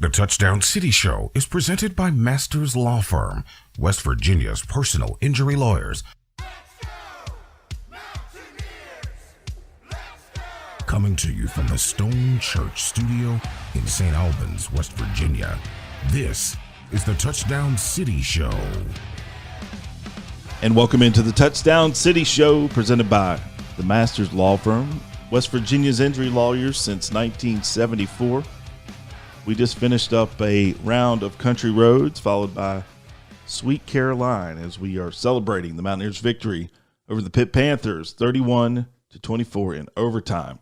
The Touchdown City Show is presented by Masters Law Firm, West Virginia's personal injury lawyers. Coming to you from the Stone Church Studio in St. Albans, West Virginia, this is the Touchdown City Show. And welcome into the Touchdown City Show, presented by the Masters Law Firm, West Virginia's injury lawyers since 1974. We just finished up a round of country roads, followed by Sweet Caroline, as we are celebrating the Mountaineers' victory over the Pitt Panthers, 31-24 in overtime.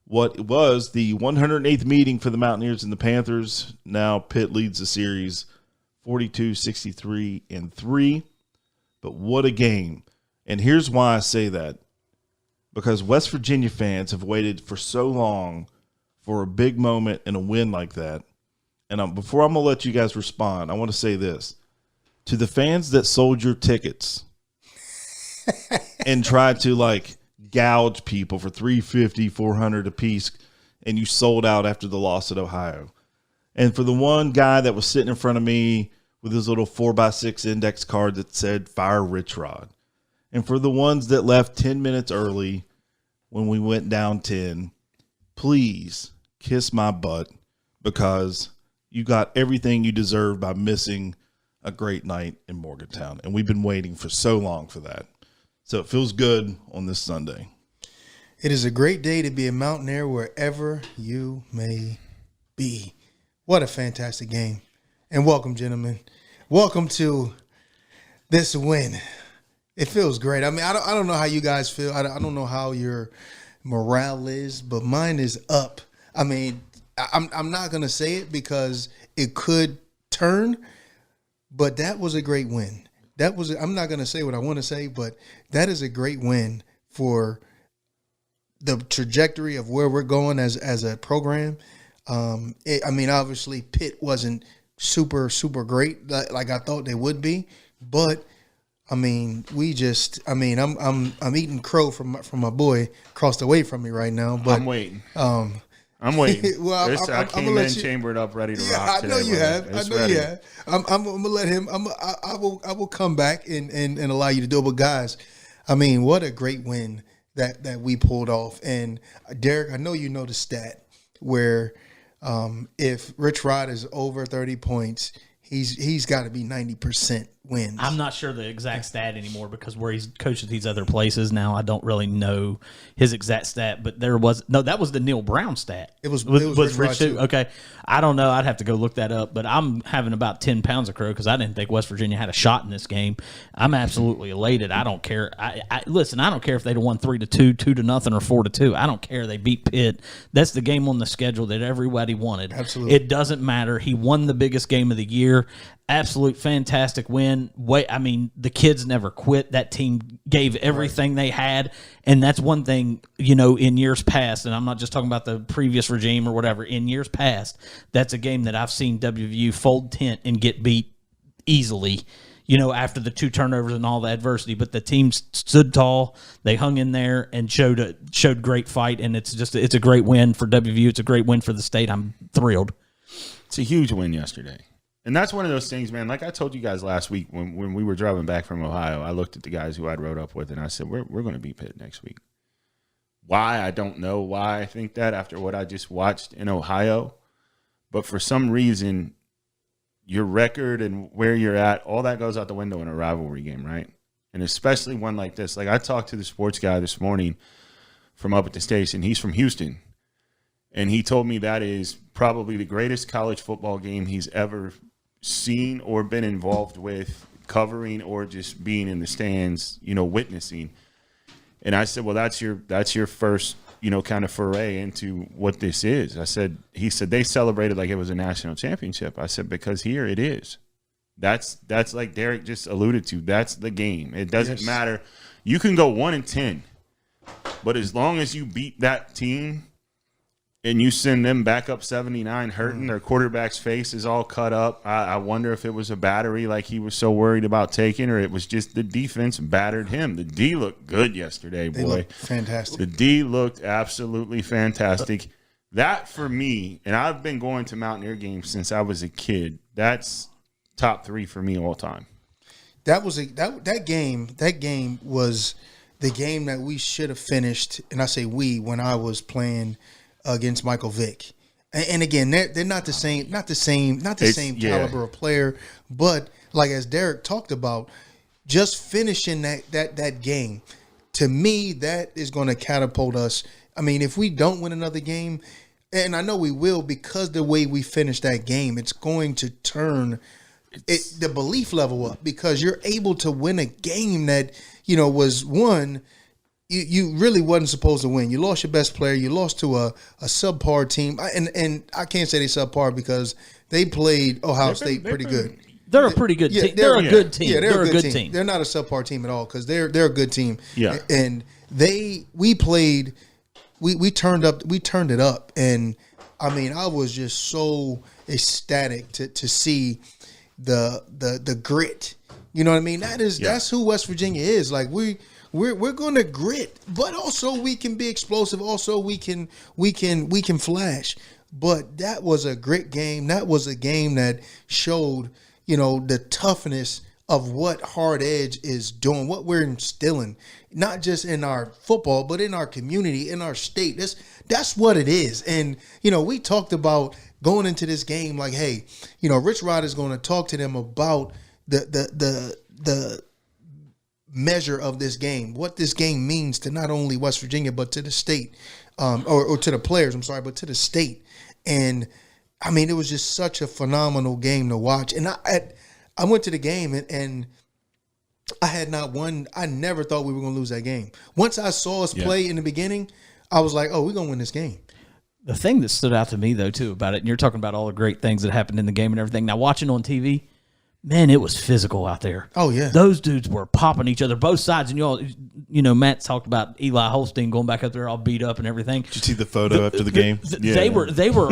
What was the 108th meeting for the Mountaineers and the Panthers. Now Pitt leads the series 42-63-3. But what a game. And here's why I say that. Because West Virginia fans have waited for so long for a big moment and a win like that. And before I'm going to let you guys respond, I want to say this. To the fans that sold your tickets and tried to, gouge people for $350, $400 a piece, and you sold out after the loss at Ohio. And for the one guy that was sitting in front of me with his little 4x6 index card that said, "Fire Rich Rod." And for the ones that left 10 minutes early when we went down 10, please kiss my butt, because you got everything you deserve by missing a great night in Morgantown. And we've been waiting for so long for that. So it feels good on this Sunday. It is a great day to be a Mountaineer wherever you may be. What a fantastic game. And welcome, gentlemen. Welcome to this win. It feels great. I mean, I don't know how you guys feel. I don't know how your morale is, but mine is up. I mean, I'm not going to say it because it could turn, but that was a great win. I'm not going to say what I want to say, but that is a great win for the trajectory of where we're going as a program. Obviously Pitt wasn't super great like I thought they would be, but I'm eating crow from my boy across the way from me right now. But I'm waiting. Well, I came in chambered up, ready to rock. I know you have. I'm gonna let him. I will come back and allow you to do it. But guys, I mean, what a great win that we pulled off. And Derek, I know you know the stat where if Rich Rod is over 30 points, he's got to be 90% wins. I'm not sure the exact stat anymore because where he's coached at these other places now, I don't really know his exact stat. But that was the Neil Brown stat. It was Rich too. Okay, I don't know. I'd have to go look that up. But I'm having about 10 pounds of crow because I didn't think West Virginia had a shot in this game. I'm absolutely elated. I don't care. Listen. I don't care if they'd have won 3-2, 2-0, or 4-2. I don't care. They beat Pitt. That's the game on the schedule that everybody wanted. Absolutely, it doesn't matter. He won the biggest game of the year. Absolute fantastic win. The kids never quit. That team gave everything they had, and that's one thing, in years past, and I'm not just talking about the previous regime or whatever. In years past, that's a game that I've seen WVU fold tent and get beat easily, after the 2 turnovers and all the adversity. But the team stood tall. They hung in there and showed great fight, and it's a great win for WVU. It's a great win for the state. I'm thrilled. It's a huge win yesterday. And that's one of those things, man. Like I told you guys last week when we were driving back from Ohio, I looked at the guys who I'd rode up with, and I said, we're going to beat Pitt next week. Why? I don't know why I think that after what I just watched in Ohio. But for some reason, your record and where you're at, all that goes out the window in a rivalry game, right? And especially one like this. Like I talked to the sports guy this morning from up at the station. He's from Houston. And he told me that is probably the greatest college football game he's ever seen or been involved with, covering or just being in the stands, witnessing. And I said, well, that's your first, kind of foray into what this is. He said they celebrated like it was a national championship. I said, because here it is. That's like Derek just alluded to. That's the game. It doesn't matter. You can go 1-10, but as long as you beat that team and you send them back up 79 hurting, their quarterback's face is all cut up. I wonder if it was a battery like he was so worried about taking, or it was just the defense battered him. The D looked good yesterday, boy. They looked fantastic. The D looked absolutely fantastic. That for me, and I've been going to Mountaineer games since I was a kid. That's top 3 for me all time. That was that game. That game was the game that we should have finished, and I say we when I was playing against Michael Vick. And again, they're not the same caliber of player. But like as Derek talked about, just finishing that game, to me, that is going to catapult us. I mean, if we don't win another game, and I know we will because the way we finish that game, it's going to turn the belief level up because you're able to win a game that, was won. You really wasn't supposed to win. You lost your best player. You lost to a subpar team. And I can't say they subpar because they played Ohio State pretty good. They're a pretty good team. They're a good team. Yeah, they're a good team. They're not a subpar team at all because they're a good team. Yeah. And we turned it up. And I mean, I was just so ecstatic to see the grit. You know what I mean? That's who West Virginia is. Like we're going to grit, but also we can be explosive. Also we can flash. But that was a great game. That was a game that showed, the toughness of what Hard Edge is doing, what we're instilling, not just in our football, but in our community, in our state. That's what it is. And, we talked about going into this game like, hey, Rich Rod is going to talk to them about the measure of this game, what this game means to not only West Virginia, but to the state, or to the players, but to the state. And I mean, it was just such a phenomenal game to watch. And I went to the game and I had not won. I never thought we were going to lose that game. Once I saw us play in the beginning, I was like, oh, we're going to win this game. The thing that stood out to me, though, too, about it, and you're talking about all the great things that happened in the game and everything. Now, watching on TV, man, it was physical out there. Oh, yeah. Those dudes were popping each other, both sides. And Matt talked about Eli Holstein going back up there all beat up and everything. Did you see the photo after the game? They were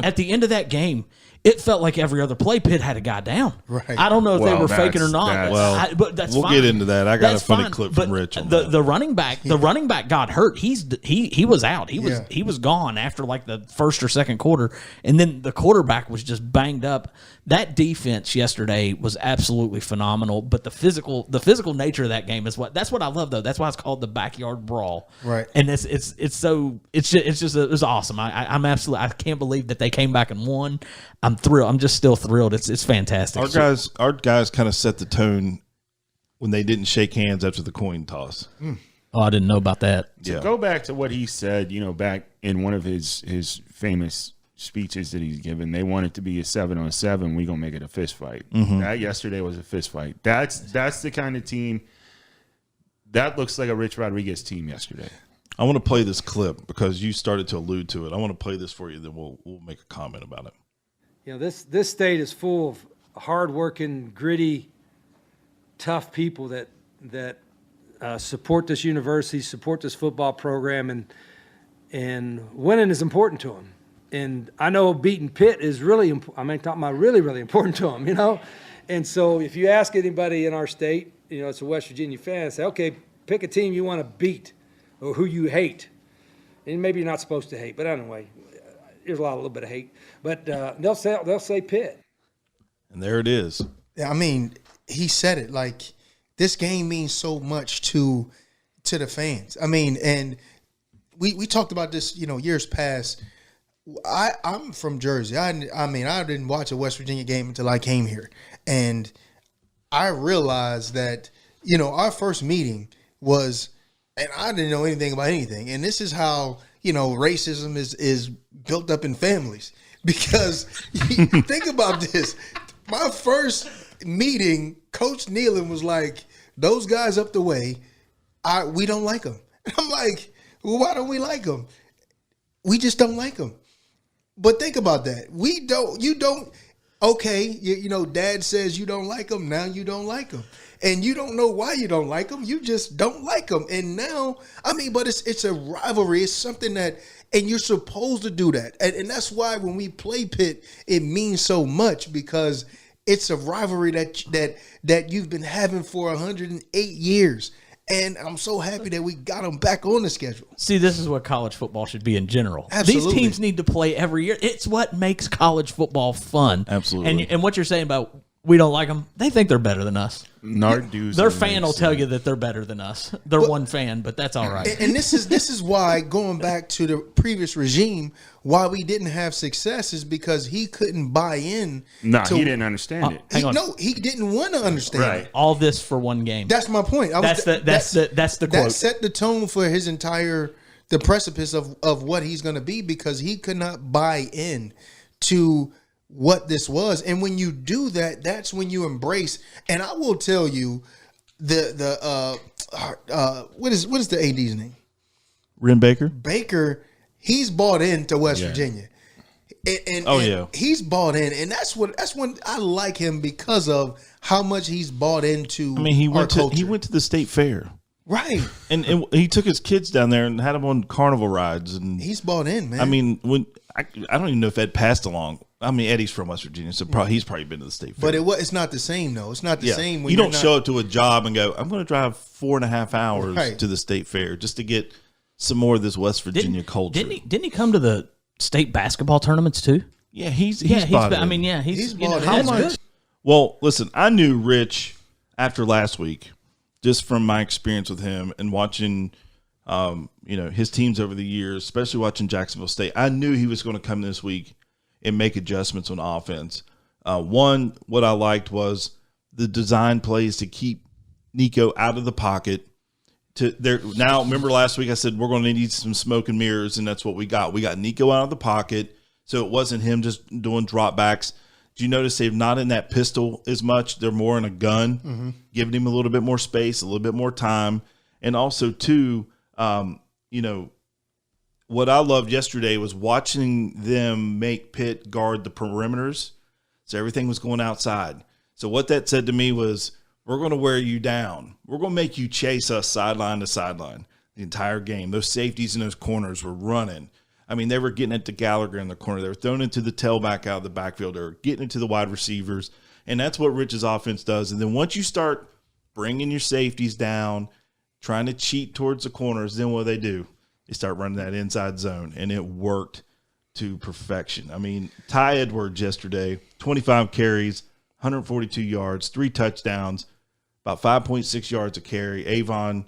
at the end of that game, it felt like every other play Pitt had a guy down. Right. I don't know if they were faking or not. But that's we'll fine. get into that. I got that's a funny fine. clip but from Rich on the running back got hurt. He was out. He was gone after like the first or second quarter, and then the quarterback was just banged up. That defense yesterday was absolutely phenomenal. But the physical nature of that game is that's what I love though. That's why it's called the backyard brawl. Right. And it's awesome. I'm absolutely, I can't believe that they came back and won. I'm thrilled. I'm just still thrilled. It's fantastic. Our guys kind of set the tone when they didn't shake hands after the coin toss. Oh, I didn't know about that. To go back to what he said, back in one of his famous speeches that he's given, they want it to be a 7-on-7. We gonna make it a fist fight. That yesterday was a fist fight. That's the kind of team that looks like a Rich Rodriguez team yesterday. I want to play this clip because you started to allude to it. I want to play this for you, then we'll make a comment about it. This state is full of hardworking, gritty, tough people that support this university, support this football program, and winning is important to them. And I know beating Pitt is really important to them, And so if you ask anybody in our state, it's a West Virginia fan, say, okay, pick a team you want to beat or who you hate. And maybe you're not supposed to hate, but anyway, there's a little bit of hate. But they'll say Pitt. And there it is. Yeah, I mean, he said it like this game means so much to the fans. I mean, and we talked about this, years past. I'm from Jersey. I didn't watch a West Virginia game until I came here, and I realized that our first meeting was, and I didn't know anything about anything. And this is how racism is built up in families, because think about this. My first meeting, Coach Nealon was like, "Those guys up the way, we don't like them." And I'm like, "Well, why don't we like them?" We just don't like them. But think about that. You don't. Okay, Dad says you don't like them. Now you don't like them, and you don't know why you don't like them. You just don't like them, and now but it's a rivalry. It's something that, and you're supposed to do that, and that's why when we play Pitt, it means so much, because it's a rivalry that you've been having for 108 years, And I'm so happy that we got them back on the schedule. See, this is what college football should be in general. Absolutely. These teams need to play every year. It's what makes college football fun. Absolutely. And what you're saying about we don't like them, they think they're better than us. Narduzzi Their fan will makes tell it. you that they're better than us. They're one fan, but that's all right. And this is why, going back to the previous regime, why we didn't have success is because he couldn't buy in. No, to, he didn't understand it. Hang on. No, he didn't want to understand Right. it. All this for one game. That's my point. That's the That quote. set the tone for his the precipice of what he's going to be, because he could not buy in to what this was. And when you do that, that's when you embrace. And I will tell you, what is the AD's name? Ren Baker. Baker. He's bought into West Virginia. And he's bought in, and that's when I like him, because of how much he's bought into. I mean, he went culture. to the state fair, Right. and he took his kids down there and had them on carnival rides, and He's bought in, man. I mean, when I don't even know if Ed passed along. I mean, Eddie's from West Virginia, so he's probably been to the state fair. but it's not the same though. It's not the same when you you're don't not- show up to a job and go, I'm going to drive 4.5 hours Right. to the state fair just to get some more of this West Virginia culture. Didn't he come to the state basketball tournaments too? Yeah, he's bought bought in. I mean, yeah, he's bought in. how That's much? good. Well, listen, I knew Rich after last week, just from my experience with him and watching, his teams over the years, especially watching Jacksonville State. I knew he was going to come this week and make adjustments on offense. One, what I liked was the design plays to keep Nico out of the pocket. Now, remember last week I said we're going to need some smoke and mirrors, and that's what we got. We got Nico out of the pocket, so it wasn't him just doing drop backs. Do you notice they're not in that pistol as much? They're more in a gun, giving him a little bit more space, a little bit more time. And also, too, what I loved yesterday was watching them make Pitt guard the perimeters. So everything was going outside. So what that said to me was, we're going to wear you down. We're going to make you chase us sideline to sideline the entire game. Those safeties in those corners were running. I mean, they were getting it to Gallagher in the corner. They were throwing it to the tailback out of the backfield. They were getting it to the wide receivers. And that's what Rich's offense does. And then once you start bringing your safeties down, trying to cheat towards the corners, then what do? They start running that inside zone. And it worked to perfection. I mean, Ty Edwards yesterday, 25 carries, 142 yards, 3 touchdowns, about 5.6 yards a carry. Avon,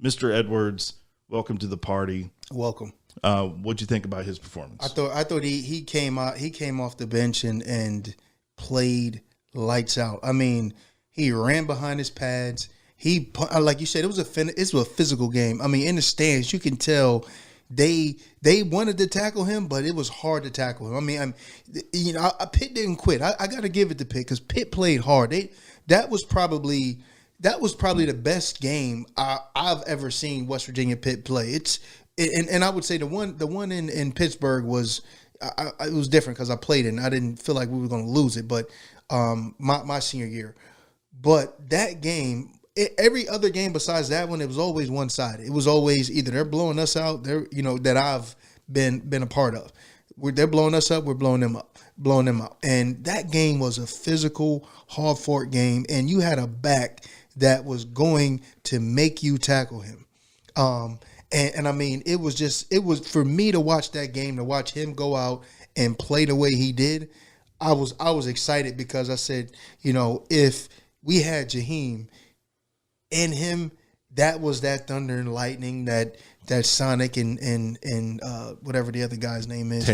Mr. Edwards, welcome to the party. Welcome. What'd you think about his performance? I thought he came off the bench and played lights out. I mean, he ran behind his pads. He, like you said, it was a physical game. I mean, in the stands, you can tell they wanted to tackle him, but it was hard to tackle him. I mean, Pitt didn't quit. I got to give it to Pitt, because Pitt played hard. That was probably the best game I've ever seen West Virginia Pitt play. And I would say the one in Pittsburgh was it was different, because I played it and I didn't feel like we were going to lose it. But my senior year, but that game. Every other game besides that one, it was always one sided. It was always either they're blowing us out, that I've been a part of. They're blowing us up, we're blowing them out. And that game was a physical, hard fought game, and you had a back that was going to make you tackle him. And I mean, it was for me to watch that game, to watch him go out and play the way he did. I was excited, because I said, if we had Jaheim in him, that was that thunder and lightning, that Sonic and whatever the other guy's name is.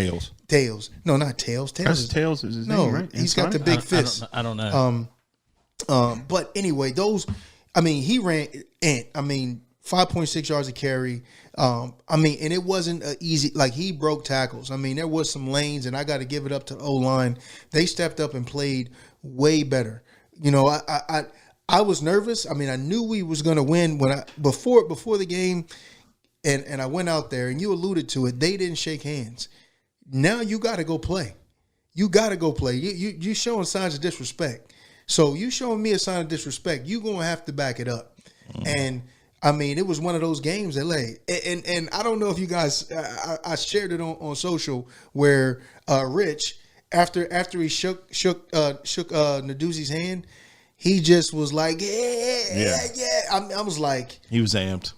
Tails. No, not Tails. Tails is his name, right? He's got the big fist. I don't know. But anyway, he ran 5.6 yards a carry. And it wasn't easy. Like, he broke tackles. I mean, there was some lanes, and I got to give it up to O-line. They stepped up and played way better. I was nervous. I mean, I knew we was going to win before the game, and I went out there, and you alluded to it. They didn't shake hands. Now you got to go play. You got to go play. You showing signs of disrespect. So you showing me a sign of disrespect, you going to have to back it up. And I mean, it was one of those games that and I don't know if you guys, I shared it on social where Rich, after he shook Narduzzi's hand, he just was like, yeah. I was like, He was amped.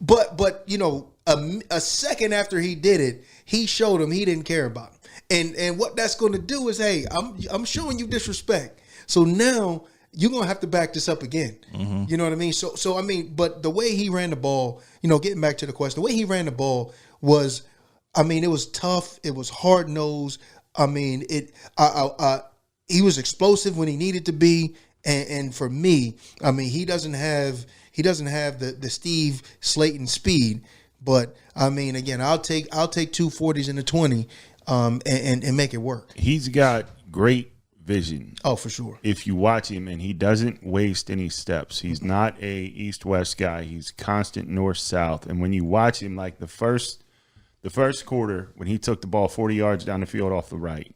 but you know, a second after he did it, he showed him he didn't care about him. And what that's going to do is, hey, I'm showing you disrespect. So now you're going to have to back this up again. You know what I mean? So I mean, but the way he ran the ball, you know, getting back to the question, the way he ran the ball was, I mean, it was tough. It was hard nosed. I mean, he was explosive when he needed to be. And for me, I mean, he doesn't have the Steve Slayton speed, but I mean, again, I'll take 240s and a 20, and make it work. He's got great vision. Oh, for sure. If you watch him, and he doesn't waste any steps. He's not a east-west guy. He's constant north-south. And when you watch him, like the first quarter, when he took the ball 40 yards down the field off the right,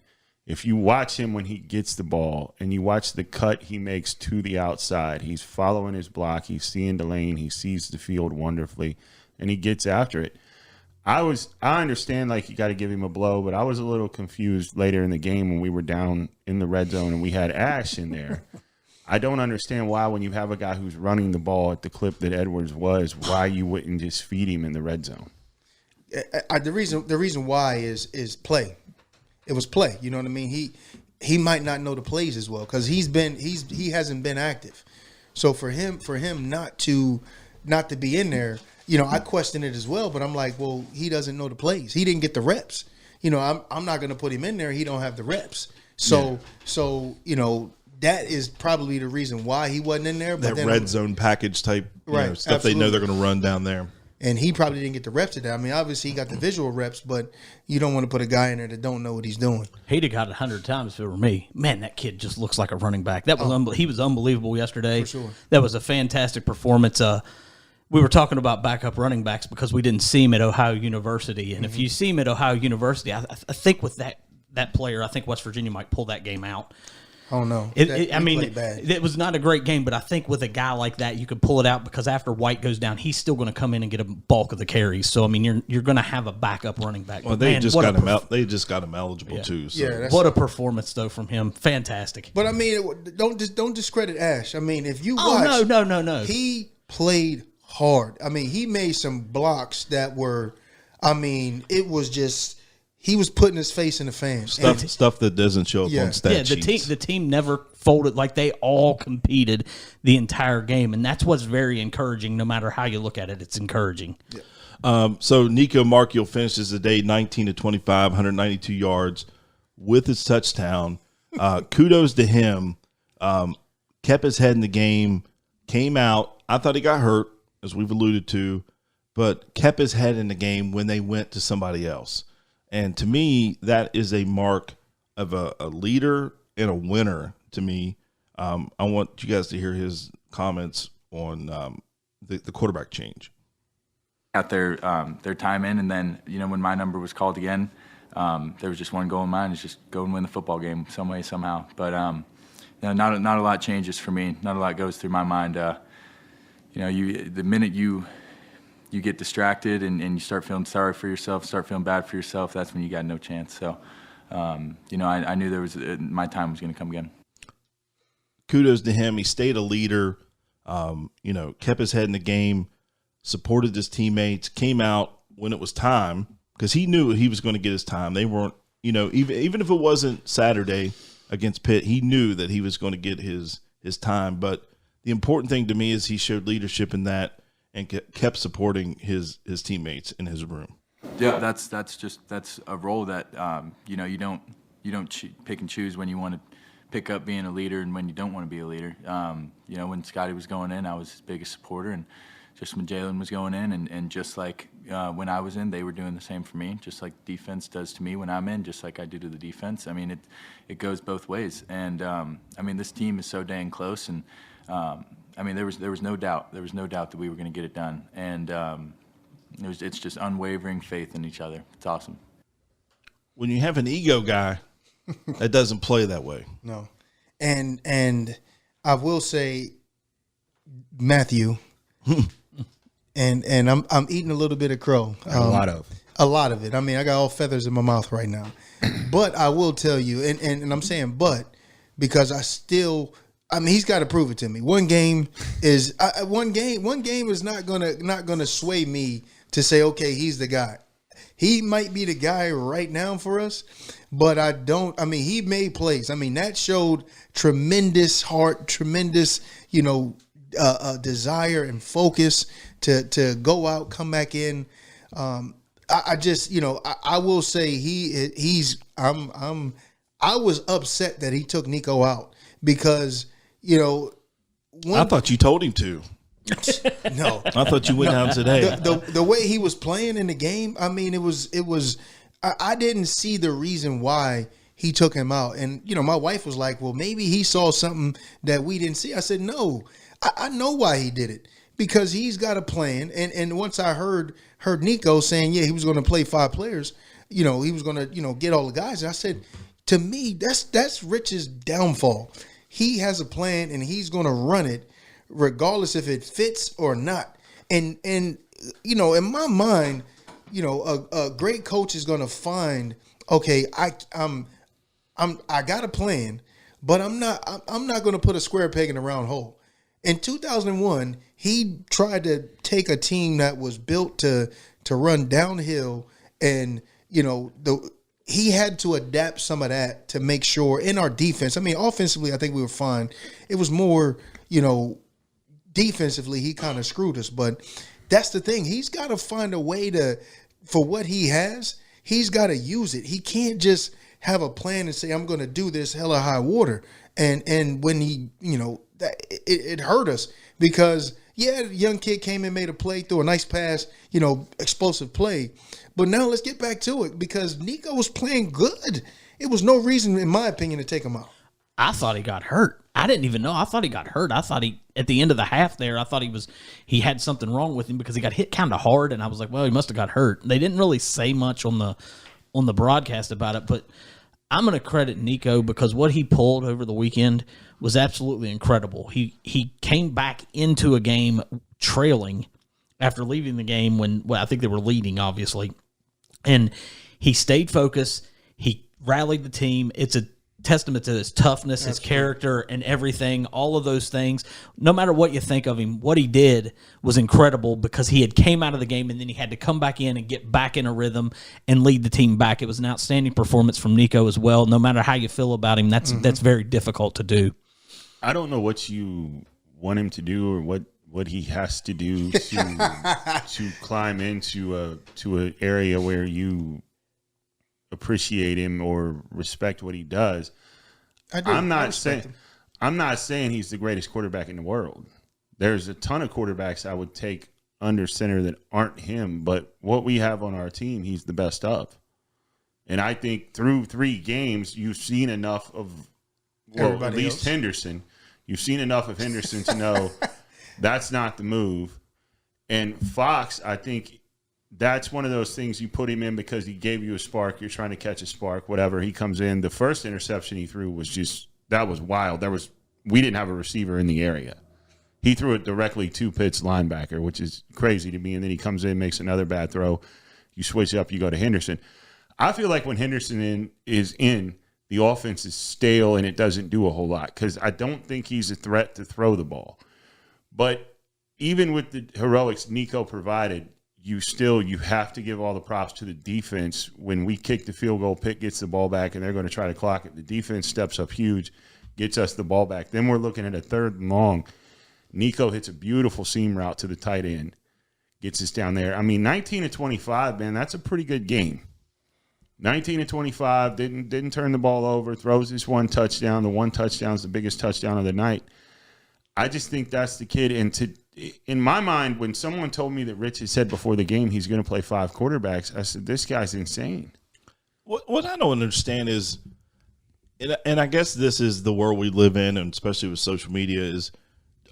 if you watch him when he gets the ball and you watch the cut he makes to the outside, he's following his block, he's seeing the lane, he sees the field wonderfully, and he gets after it. I understand, like, you got to give him a blow, but I was a little confused later in the game when we were down in the red zone and we had Ash in there. I don't understand why, when you have a guy who's running the ball at the clip that Edwards was, why you wouldn't just feed him in the red zone. The reason why is play. It was play. You know what I mean? He might not know the plays as well because he hasn't been active. So for him not to be in there, you know, I question it as well. But I'm like, well, he doesn't know the plays. He didn't get the reps. You know, I'm not going to put him in there. He don't have the reps. So you know, that is probably the reason why he wasn't in there. But That red zone package type Right, stuff absolutely. they know they're going to run down there. And he probably didn't get the reps of that. I mean, obviously he got the visual reps, but you don't want to put a guy in there that don't know what he's doing. He'd have got it 100 times if it were me. Man, that kid just looks like a running back. That was he was unbelievable yesterday. For sure. That was a fantastic performance. We were talking about backup running backs because we didn't see him at Ohio University. And if you see him at Ohio University, I think with that player, I think West Virginia might pull that game out. Oh no! I mean, it was not a great game, but I think with a guy like that, you could pull it out because after White goes down, he's still going to come in and get a bulk of the carries. So I mean, you're going to have a backup running back. Well, But, they man, just what got a him out. They just got him eligible too. So. Yeah, What a performance though from him! Fantastic. But I mean, don't discredit Ash. I mean, if you watch, no, he played hard. I mean, he made some blocks that were, I mean, it was just. He was putting his face in the fan. Stuff that doesn't show up on stat sheets. The team never folded. Like, they all competed the entire game, and that's what's very encouraging. No matter how you look at it, it's encouraging. Yeah. So Nico Markiel finishes the day 19-25, 192 yards with his touchdown. Kudos to him. Kept his head in the game, came out. I thought he got hurt, as we've alluded to, but kept his head in the game when they went to somebody else. And to me, that is a mark of a leader and a winner to me. I want you guys to hear his comments on the quarterback change. Got their time in, and then, you know, when my number was called again, there was just one goal in mind: is just go and win the football game some way, somehow. But you know, not a lot changes for me. Not a lot goes through my mind. You know, the minute you get distracted and you start feeling sorry for yourself, start feeling bad for yourself, that's when you got no chance. So, you know, I knew my time was going to come again. Kudos to him. He stayed a leader, you know, kept his head in the game, supported his teammates, came out when it was time because he knew he was going to get his time. They weren't, you know, even if it wasn't Saturday against Pitt, he knew that he was going to get his time. But the important thing to me is he showed leadership in that and kept supporting his teammates in his room. Yeah, that's a role that you know, you don't pick and choose when you want to pick up being a leader and when you don't want to be a leader. You know, when Scotty was going in, I was his biggest supporter, and just when Jalen was going in, and just like when I was in, they were doing the same for me. Just like defense does to me when I'm in, just like I do to the defense. I mean, it goes both ways, and I mean, this team is so dang close, and I mean, there was no doubt. There was no doubt that we were going to get it done, and it's just unwavering faith in each other. It's awesome. When you have an ego guy, that doesn't play that way. No, and I will say, Matthew, and I'm eating a little bit of crow. A lot of it. I mean, I got all feathers in my mouth right now. But I will tell you, and I'm saying but because I still I mean, he's got to prove it to me. One game is not gonna sway me to say, okay, he's the guy. He might be the guy right now for us, but I don't. I mean, he made plays. I mean, that showed tremendous heart, tremendous, desire and focus to go out, come back in. I just, I will say I was upset that he took Nico out because, I thought you told him to. No, I thought you went down today. The way he was playing in the game, I mean, it was. I didn't see the reason why he took him out, and my wife was like, "Well, maybe he saw something that we didn't see." I said, "No, I know why he did it because he's got a plan." And once I heard Nico saying, "Yeah, he was going to play 5 players," he was going to get all the guys. And I said, to me, that's Rich's downfall. He has a plan, and he's going to run it regardless if it fits or not. And in my mind, a great coach is going to find, okay, I got a plan, but I'm not going to put a square peg in a round hole. In 2001, he tried to take a team that was built to run downhill, and he had to adapt some of that to make sure in our defense. I mean, offensively, I think we were fine. It was more, defensively, he kind of screwed us. But that's the thing. He's got to find a way for what he has, he's got to use it. He can't just have a plan and say, I'm going to do this hella high water. And when he, it hurt us because, yeah, the young kid came in, made a play, threw a nice pass, explosive play. But now let's get back to it because Nico was playing good. It was no reason, in my opinion, to take him out. I thought he got hurt. I didn't even know. I thought he got hurt. I thought at the end of the half there, I thought he had something wrong with him because he got hit kind of hard, and I was like, well, he must have got hurt. They didn't really say much on the broadcast about it, but I'm going to credit Nico because what he pulled over the weekend was absolutely incredible. He came back into a game trailing after leaving the game when I think they were leading, obviously, and he stayed focused. He rallied the team. It's a testament to his toughness, his character, and everything, all of those things. No matter what you think of him, what he did was incredible because he had came out of the game and then he had to come back in and get back in a rhythm and lead the team back. It was an outstanding performance from Nico as well. No matter how you feel about him, that's very difficult to do. I don't know what you want him to do or what he has to do to climb into an area where you appreciate him or respect what he does. I'm not saying he's the greatest quarterback in the world. There's a ton of quarterbacks I would take under center that aren't him, but what we have on our team, he's the best of. And I think through 3 games, you've seen enough of, well, at least Henderson. You've seen enough of Henderson to know that's not the move. And Fox, I think that's one of those things you put him in because he gave you a spark. You're trying to catch a spark, whatever. He comes in. The first interception he threw was that was wild. We didn't have a receiver in the area. He threw it directly to Pitt's linebacker, which is crazy to me. And then he comes in, makes another bad throw. You switch up, you go to Henderson. I feel like when Henderson is in, the offense is stale and it doesn't do a whole lot because I don't think he's a threat to throw the ball. But even with the heroics Nico provided, you have to give all the props to the defense. When we kick the field goal, Pitt gets the ball back, and they're going to try to clock it. The defense steps up huge, gets us the ball back. Then we're looking at a 3rd and long. Nico hits a beautiful seam route to the tight end, gets us down there. I mean, 19-25, man, that's a pretty good game. 19-25, didn't turn the ball over, throws this 1 touchdown. The 1 touchdown is the biggest touchdown of the night. I just think that's the kid. And in my mind, when someone told me that Rich had said before the game he's going to play 5 quarterbacks, I said, this guy's insane. What I don't understand is, and I guess this is the world we live in, and especially with social media, is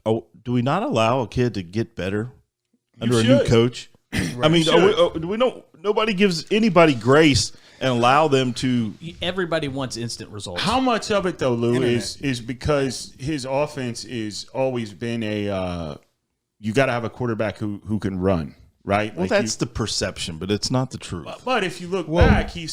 do we not allow a kid to get better under a new coach? Right. I mean, nobody gives anybody grace and allow them to. Everybody wants instant results. How much of it, though, Lou, is because his offense is always been you got to have a quarterback who can run, right? Well, that's the perception, but it's not the truth. But if you look back, he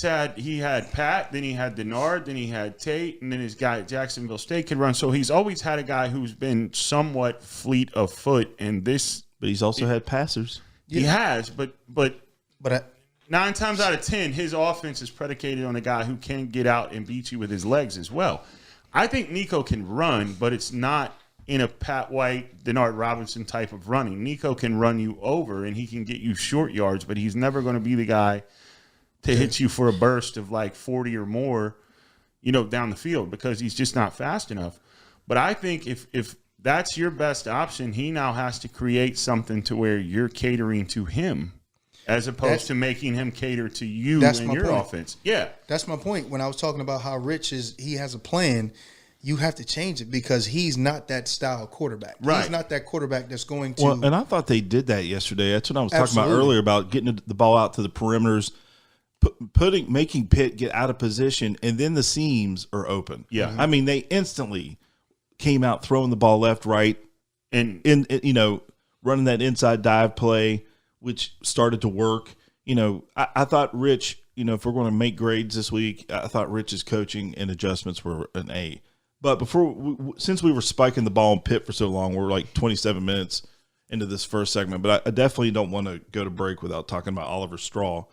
had Pat, then he had Denard, then he had Tate, and then his guy at Jacksonville State could run. So he's always had a guy who's been somewhat fleet of foot, and this. But he's also had passers. He has, but 9 times out of 10, his offense is predicated on a guy who can get out and beat you with his legs as well. I think Nico can run, but it's not in a Pat White, Denard Robinson type of running. Nico can run you over, and he can get you short yards, but he's never going to be the guy to hit you for a burst of like 40 or more, down the field, because he's just not fast enough. But I think if that's your best option, he now has to create something to where you're catering to him, as opposed to making him cater to you and your offense. Yeah. That's my point. When I was talking about how Rich he has a plan, you have to change it because he's not that style quarterback. Right. He's not that quarterback that's going to. Well, and I thought they did that yesterday. That's what I was talking about earlier, about getting the ball out to the perimeters, making Pitt get out of position, and then the seams are open. Yeah. I mean, they instantly came out throwing the ball left, right, and running that inside dive play, which started to work. I thought Rich, if we're going to make grades this week, I thought Rich's coaching and adjustments were an A. But since we were spiking the ball in Pitt for so long, we're like 27 minutes into this first segment. But I definitely don't want to go to break without talking about Oliver Straw,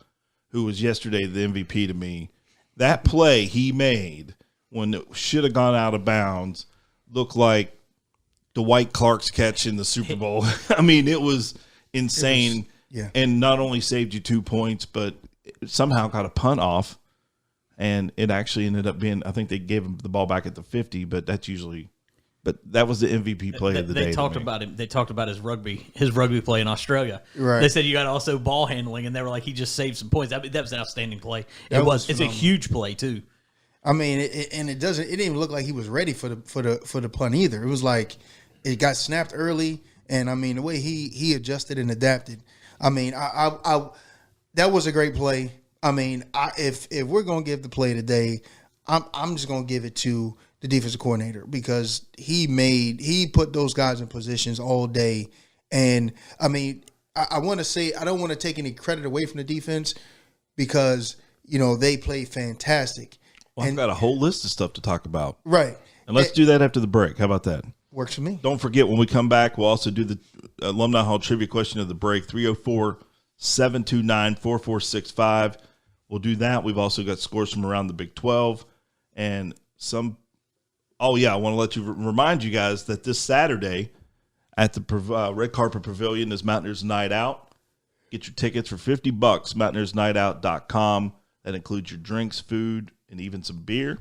who was yesterday the MVP to me. That play he made when it should have gone out of bounds looked like Dwight Clark's catch in the Super Bowl. I mean, it was insane. And not only saved you 2 points, but it somehow got a punt off. And it actually ended up being, I think they gave him the ball back at the 50, but that was the MVP play of the day. They talked about him. They talked about his rugby play in Australia. Right. They said you got also ball handling, and they were like, he just saved some points. That was an outstanding play. It's a huge play too. I mean, it didn't even look like he was ready for the punt either. It was like it got snapped early, and I mean the way he adjusted and adapted. I mean, I that was a great play. I mean, if we're gonna give the play today, I'm just gonna give it to the defensive coordinator, because he put those guys in positions all day. And I mean, I want to say, I don't want to take any credit away from the defense, because they played fantastic. Well, I've got a whole list of stuff to talk about. Right. And let's do that after the break. How about that? Works for me. Don't forget, when we come back, we'll also do the Alumni Hall trivia question of the break, 304-729-4465. We'll do that. We've also got scores from around the Big 12 and some. Oh, yeah, I want to remind you guys that this Saturday at the Red Carpet Pavilion is Mountaineers Night Out. Get your tickets for $50, mountaineersnightout.com. That includes your drinks, food, and even some beer.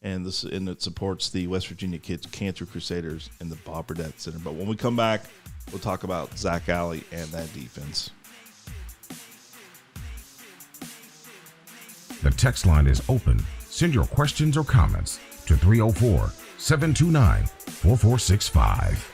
And it supports the West Virginia Kids Cancer Crusaders and the Bob Burdette Center. But when we come back, we'll talk about Zach Alley and that defense. The text line is open. Send your questions or comments to 304-729-4465.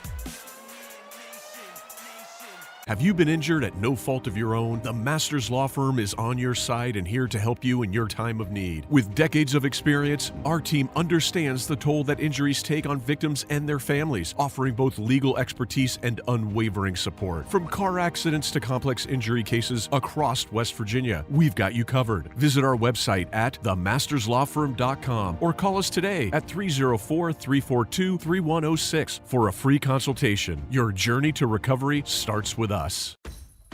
Have you been injured at no fault of your own? The Masters Law Firm is on your side and here to help you in your time of need. With decades of experience, our team understands the toll that injuries take on victims and their families, offering both legal expertise and unwavering support. From car accidents to complex injury cases across West Virginia, we've got you covered. Visit our website at themasterslawfirm.com or call us today at 304-342-3106 for a free consultation. Your journey to recovery starts with us.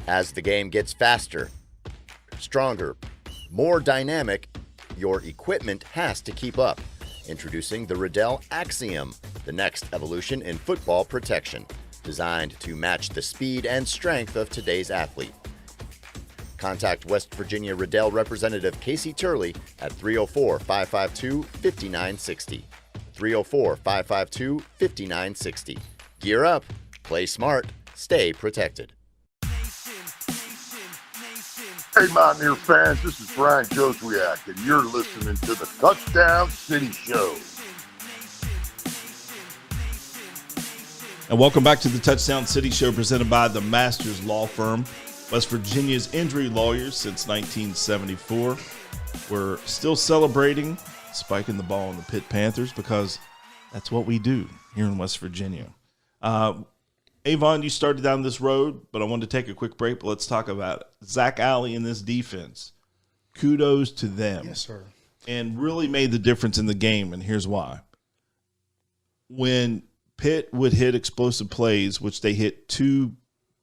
As the game gets faster, stronger, more dynamic, your equipment has to keep up. Introducing the Riddell Axiom, the next evolution in football protection, designed to match the speed and strength of today's athlete. Contact West Virginia Riddell representative Casey Turley at 304-552-5960. 304-552-5960. Gear up, play smart, stay protected. Hey, Mountaineer fans, this is Brian Joswiak, and you're listening to the Touchdown City Show. And welcome back to the Touchdown City Show, presented by the Masters Law Firm, West Virginia's injury lawyers since 1974. We're still celebrating spiking the ball on the Pitt Panthers, because that's what we do here in West Virginia. Avon, you started down this road, but I wanted to take a quick break. But let's talk about it. Zach Alley in this defense. Kudos to them. Yes, sir. And really made the difference in the game, and here's why. When Pitt would hit explosive plays, which they hit 2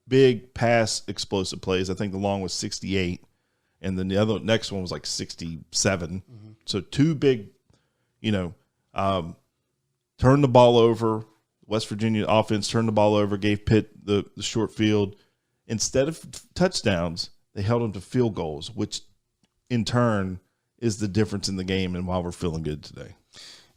big pass explosive plays, I think the long was 68, and then the next one was like 67. Mm-hmm. So 2 big, turned the ball over. West Virginia offense turned the ball over, gave Pitt the short field. Instead of touchdowns, they held them to field goals, which in turn is the difference in the game and why we're feeling good today.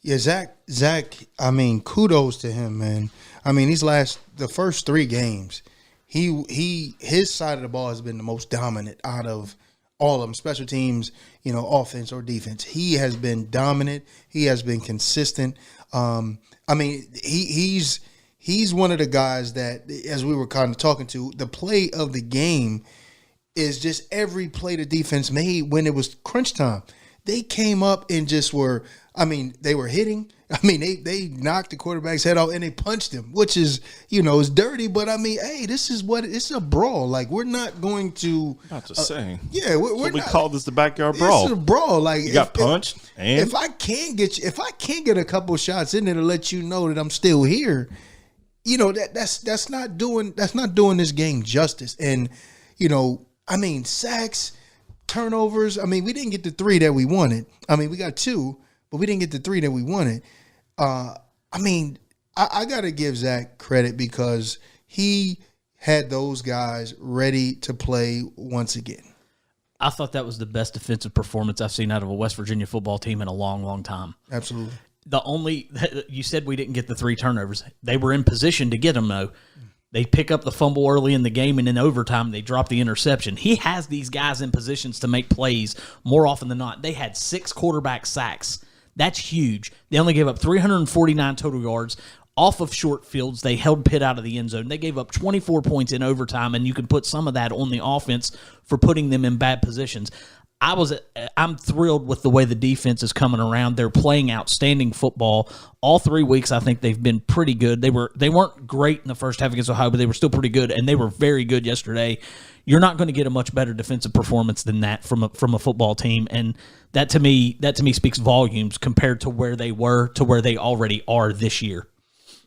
Yeah, Zach, I mean, kudos to him, man. I mean, the first 3 games, his side of the ball has been the most dominant out of all of them, special teams, offense or defense. He has been dominant. He has been consistent. I mean, he's one of the guys that, as we were kind of talking to, the play of the game is just every play the defense made when it was crunch time. They came up and just were, they were hitting. They knocked the quarterback's head off and they punched him, which is, is dirty. But hey, this is it's a brawl. Like, we're not going to. Not just saying. Yeah, we're we not. call this the backyard brawl. It's a brawl. Like, you got punched. And if I can't get a couple shots in there to let you know that I'm still here, that's not doing this game justice. And sacks, turnovers. We didn't get the 3 that we wanted. We got 2, but we didn't get the 3 that we wanted. I got to give Zach credit because he had those guys ready to play once again. I thought that was the best defensive performance I've seen out of a West Virginia football team in a long, long time. Absolutely. You said we didn't get the 3 turnovers. They were in position to get them, though. They pick up the fumble early in the game, and in overtime, they drop the interception. He has these guys in positions to make plays more often than not. They had 6 quarterback sacks. That's huge. They only gave up 349 total yards off of short fields. They held Pitt out of the end zone. They gave up 24 points in overtime, and you can put some of that on the offense for putting them in bad positions. I'm thrilled with the way the defense is coming around. They're playing outstanding football. All 3 weeks, I think they've been pretty good. They weren't great in the first half against Ohio, but they were still pretty good, and they were very good yesterday. You're not going to get a much better defensive performance than that from a football team, and that to me speaks volumes compared to where they were to where they already are this year.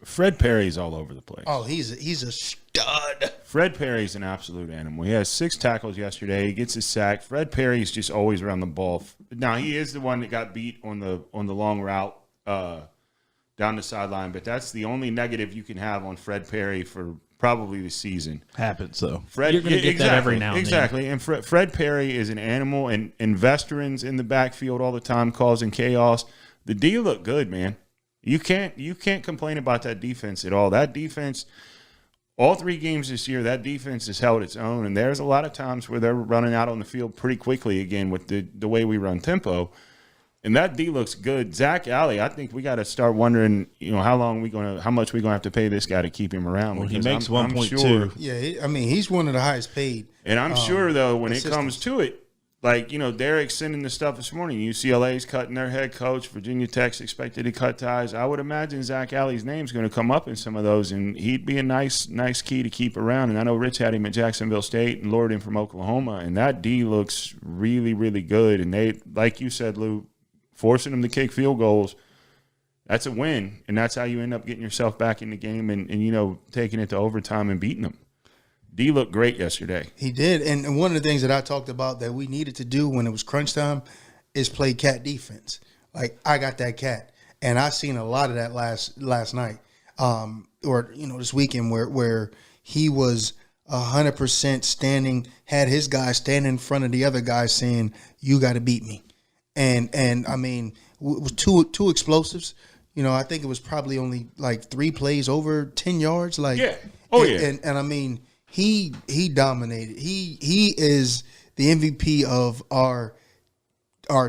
Fred Perry's all over the place. Oh, he's a stud. Fred Perry's an absolute animal. He has 6 tackles yesterday. He gets his sack. Fred Perry's just always around the ball. Now, he is the one that got beat on the long route down the sideline, but that's the only negative you can have on Fred Perry for probably the season. Happens, though. You're going to get that every now and then. Exactly. And Fred Perry is an animal, and veterans in the backfield all the time causing chaos. The D looked good, man. You can't complain about that defense at all. That defense, all 3 games this year, that defense has held its own. And there's a lot of times where they're running out on the field pretty quickly again with the way we run tempo. And that D looks good. Zach Alley, I think we got to start wondering, how much we gonna have to pay this guy to keep him around. Well, he makes 1.2. Sure, Yeah, he's one of the highest paid. And I'm sure though, when it comes to it, like, Derek's sending the stuff this morning. UCLA's cutting their head coach. Virginia Tech's expected to cut ties. I would imagine Zach Alley's name's going to come up in some of those, and he'd be a nice key to keep around. And I know Rich had him at Jacksonville State and lured him from Oklahoma, and that D looks really, really good. And they, like you said, Lou, forcing them to kick field goals, that's a win, and that's how you end up getting yourself back in the game and taking it to overtime and beating them. D looked great yesterday. He did. And one of the things that I talked about that we needed to do when it was crunch time is play cat defense. Like, I got that cat. And I seen a lot of that last night. This weekend where he was 100% standing, had his guy stand in front of the other guy saying, "You got to beat me." And it was two explosives. I think it was probably only like 3 plays over 10 yards. Like, yeah. Oh, yeah. And he dominated. He is the MVP of our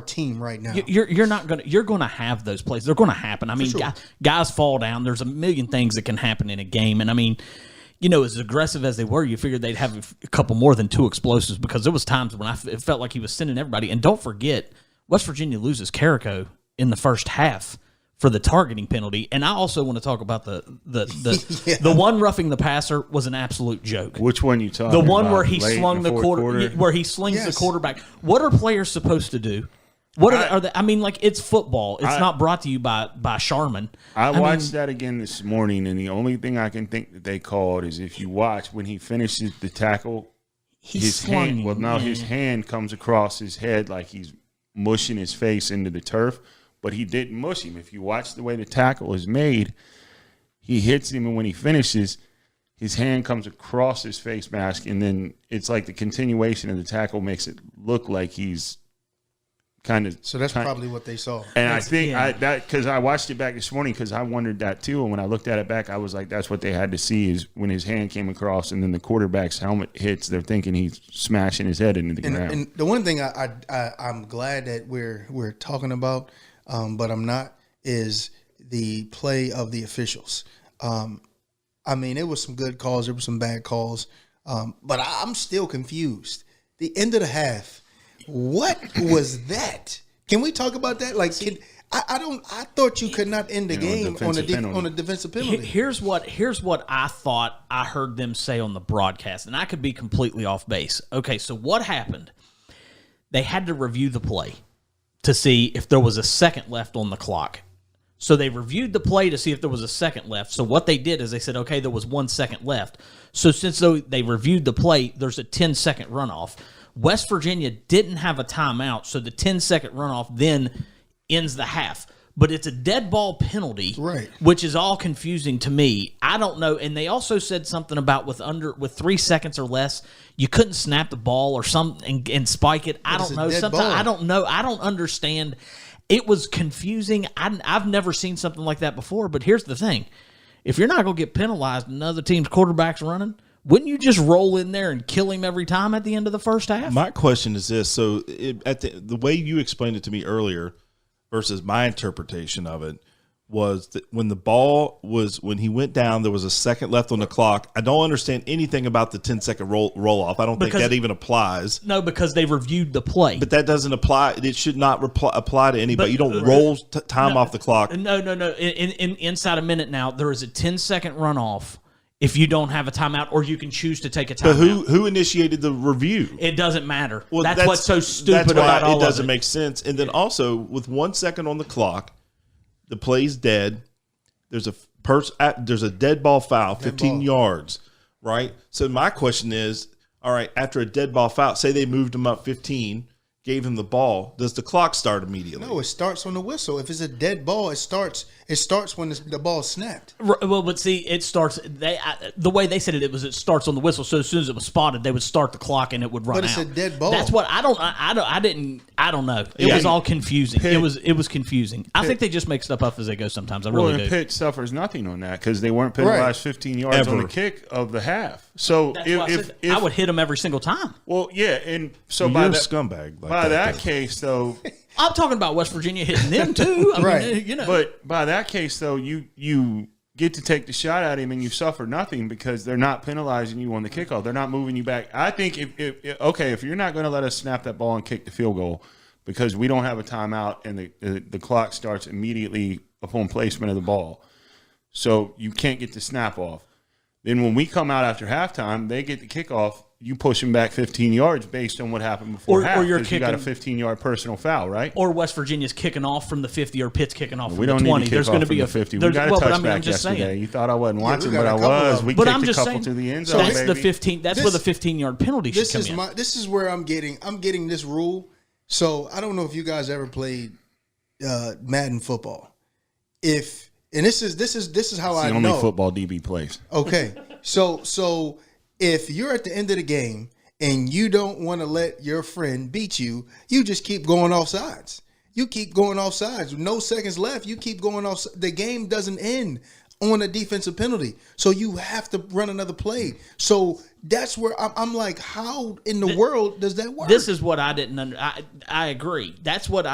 team right now. You're gonna have those plays. They're gonna happen. Sure. Guys fall down. There's a million things that can happen in a game. And as aggressive as they were, you figured they'd have a couple more than 2 explosives, because there was times when it felt like he was sending everybody. And don't forget, West Virginia loses Carrico in the first half for the targeting penalty. And I also want to talk about the one roughing the passer was an absolute joke. Which one you talking The one about? where he Late slung in the quarter? where he slings the Yes. quarterback. What are players supposed to do? What are they? I mean, like, it's football. It's not brought to you by Charmin. I watched that again this morning, and the only thing I can think that they called is if you watch when he finishes the tackle, his hand comes across his head like he's mushing his face into the turf, but he didn't mush him. If you watch the way the tackle is made, he hits him, and when he finishes, his hand comes across his face mask, and then it's like the continuation of the tackle makes it look like he's kind of. So that's probably what they saw. And I think because I watched it back this morning because I wondered that too. And when I looked at it back, I was like, that's what they had to see is when his hand came across and then the quarterback's helmet hits, they're thinking he's smashing his head into the ground. And the one thing I'm glad that we're talking about, but I'm not, is the play of the officials. I mean, it was some good calls, there were some bad calls, but I'm still confused. The end of the half. What was that? Can we talk about that? Like, I thought you could not end the game on a defensive penalty. Here's what I thought I heard them say on the broadcast, and I could be completely off base. Okay, so what happened? They had to review the play to see if there was a second left on the clock. So they reviewed the play to see if there was a second left. So what they did is they said, okay, there was 1 second left. So since they reviewed the play, there's a 10-second runoff. West Virginia didn't have a timeout, so the 10-second runoff then ends the half. But it's a dead ball penalty, right? Which is all confusing to me. I don't know. And they also said something about with 3 seconds or less, you couldn't snap the ball or something and spike it. I don't know. I don't know. I don't understand. It was confusing. I've never seen something like that before. But here's the thing: if you're not going to get penalized and another team's quarterback's running, wouldn't you just roll in there and kill him every time at the end of the first half? My question is this. So the way you explained it to me earlier versus my interpretation of it was that when he went down, there was a second left on the clock. I don't understand anything about the 10-second roll off. I don't think that even applies. No, because they reviewed the play. But that doesn't apply. It should not apply to anybody. You don't roll time off the clock. No. Inside a minute now, there is a 10-second runoff if you don't have a timeout, or you can choose to take a timeout. But who initiated the review? It doesn't matter. Well, that's what's so stupid about all of it. It doesn't make sense. And then also, with 1 second on the clock, the play's dead. There's a dead ball foul, 15 yards, right? So my question is, all right, after a dead ball foul, say they moved him up 15, gave him the ball, does the clock start immediately? No, it starts on the whistle. If it's a dead ball, it starts when the ball snapped. Well, but see, it starts. The way they said it starts on the whistle. So as soon as it was spotted, they would start the clock and it would run out. But it's a dead ball. That's what I don't know. It was all confusing. Pitt, it was confusing. I think they just make stuff up as they go sometimes. I really do. Pitt suffers nothing on that because they weren't penalized 15 yards on the kick of the half. So if I would hit them every single time. Well, yeah, and so you're a scumbag. By that case, though. I'm talking about West Virginia hitting them too. I mean, But by that case, though, you get to take the shot at him and you suffer nothing because they're not penalizing you on the kickoff. They're not moving you back. I think if you're not going to let us snap that ball and kick the field goal because we don't have a timeout and the clock starts immediately upon placement of the ball, so you can't get the snap off. Then when we come out after halftime, they get the kickoff. You push them back 15 yards based on what happened before half. Or you got a 15-yard personal foul, right? Or West Virginia's kicking off from the 50 or Pitt's kicking off from the 20. We don't need to kick off from the 50. We got a touchback yesterday. Saying. You thought I wasn't watching, but I was. We kicked a couple to the end zone, that's baby. The 15. That's where the 15-yard penalty should come in. This is where I'm getting this rule. So I don't know if you guys ever played Madden football. This is how I know. It's the only football DB plays. Okay. So if you're at the end of the game and you don't want to let your friend beat you, you just keep going off sides. You keep going off sides. No seconds left. You keep going off. The game doesn't end on a defensive penalty. So you have to run another play. So that's where I'm like, how in the world does that work? This is what I didn't I agree. That's what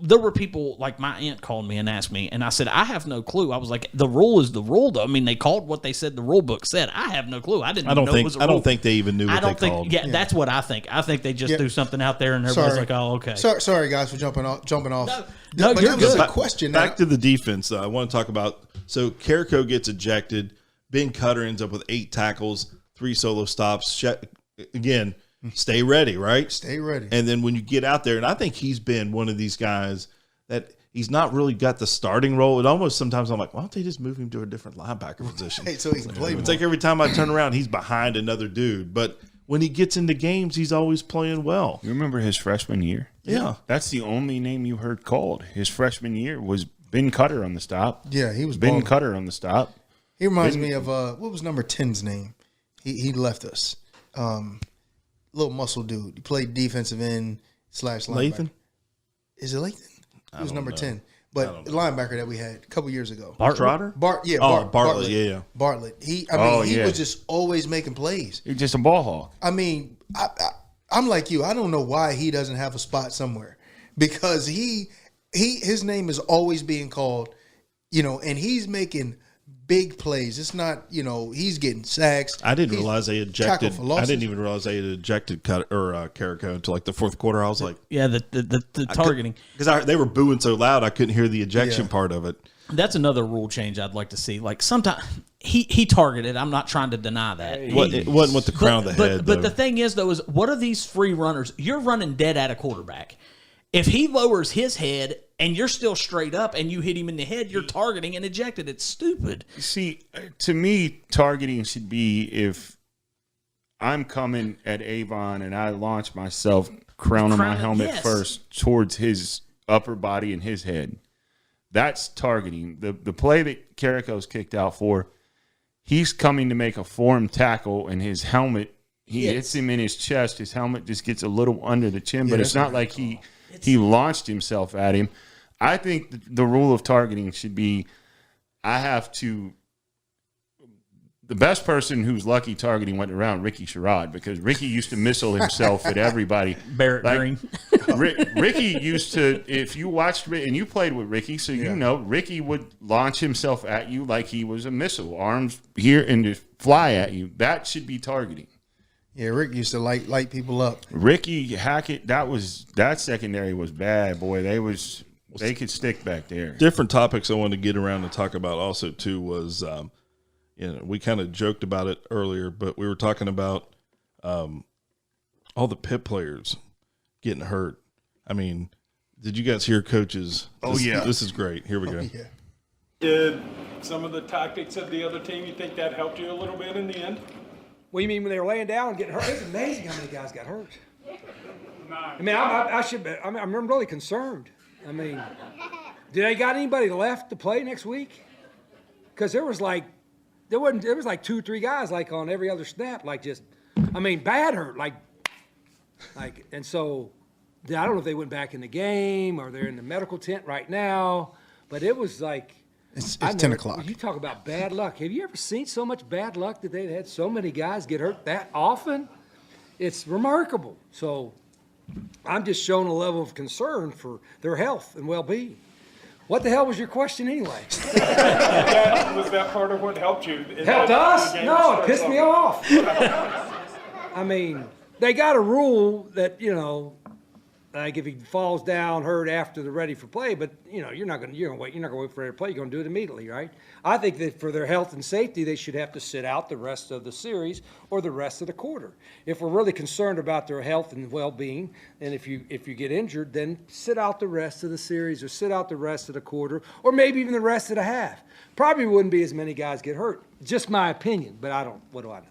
there were people, like my aunt called me and asked me, and I said, I have no clue. I was like, the rule is the rule, though. I mean, they called what they said the rule book said. I have no clue. I didn't know it was a rule. I don't think they even knew what they called. Yeah, that's what I think. I think they just threw something out there and everybody's like, oh, okay. Sorry, guys, for jumping off. No, but you're that was good. a question. Back to the defense, I want to talk about. So Carrico gets ejected. Ben Cutter ends up with 8 tackles, 3 solo stops. Again, stay ready, right? Stay ready. And then when you get out there, and I think he's been one of these guys that he's not really got the starting role. It almost sometimes I'm like, why don't they just move him to a different linebacker position? Hey, so he can play more. It's like every time I turn around, he's behind another dude. But when he gets into games, he's always playing well. You remember his freshman year? Yeah. That's the only name you heard called. His freshman year was Ben Cutter on the stop. Yeah, he was Ben balling. Cutter on the stop. He reminds me of what was number 10's name? He left us. Little muscle dude. He played defensive end / linebacker. Lathan? Is it Lathan? He was number 10. But the linebacker that we had a couple years ago. Trotter? Bartlett. Yeah. Bartlett. He was just always making plays. He's just a ball hawk. I mean, I'm like you. I don't know why he doesn't have a spot somewhere, because his name is always being called, and he's making big plays. It's not, he's getting sacks. I didn't realize they ejected. for losses. I didn't even realize they had ejected Carrico until like the fourth quarter. I was like, Yeah, the targeting. Because they were booing so loud, I couldn't hear the ejection part of it. That's another rule change I'd like to see. Like sometimes he targeted. I'm not trying to deny that. It wasn't with the crown of the head. But the thing is, though, is what are these free runners? You're running dead at a quarterback. If he lowers his head and you're still straight up and you hit him in the head, you're targeting and ejected. It's stupid. See, to me, targeting should be if I'm coming at Avon and I launch myself, crowning my helmet first towards his upper body and his head. That's targeting. The play that Carrico's kicked out for, he's coming to make a form tackle and his helmet, he hits him in his chest. His helmet just gets a little under the chin, but it's not like he launched himself at him. I think the rule of targeting should be the best person who's lucky targeting went around Ricky Sherrod, because Ricky used to missile himself at everybody. Barrett Green. Ricky used to, if you watched and you played with Ricky, so Ricky would launch himself at you like he was a missile, arms here and just fly at you. That should be targeting. Yeah, Rick used to light people up. Ricky Hackett, that secondary was bad, boy. They could stick back there. Different topics I wanted to get around and talk about also too was, we kind of joked about it earlier, but we were talking about all the Pitt players getting hurt. I mean, did you guys hear coaches? This is great. Here we go. Yeah. Did some of the tactics of the other team, you think that helped you a little bit in the end? What do you mean when they were laying down and getting hurt? It's amazing how many guys got hurt. I mean, I'm really concerned. I mean, did they got anybody left to play next week? Because there was like 2 or 3 guys like on every other snap, like just, I mean, bad hurt, like, and so I don't know if they went back in the game or they're in the medical tent right now, but it was like. It's 10 o'clock. You talk about bad luck. Have you ever seen so much bad luck that they've had so many guys get hurt that often? It's remarkable. So I'm just showing a level of concern for their health and well-being. What the hell was your question anyway? Was that part of what helped you? Helped us? No, it pissed me off. I mean, they got a rule that, like if he falls down hurt after they're ready for play, but you're not gonna wait for ready to play. You're gonna do it immediately, right? I think that for their health and safety, they should have to sit out the rest of the series or the rest of the quarter. If we're really concerned about their health and well-being, and if you get injured, then sit out the rest of the series or sit out the rest of the quarter or maybe even the rest of the half. Probably wouldn't be as many guys get hurt. Just my opinion, but what do I know?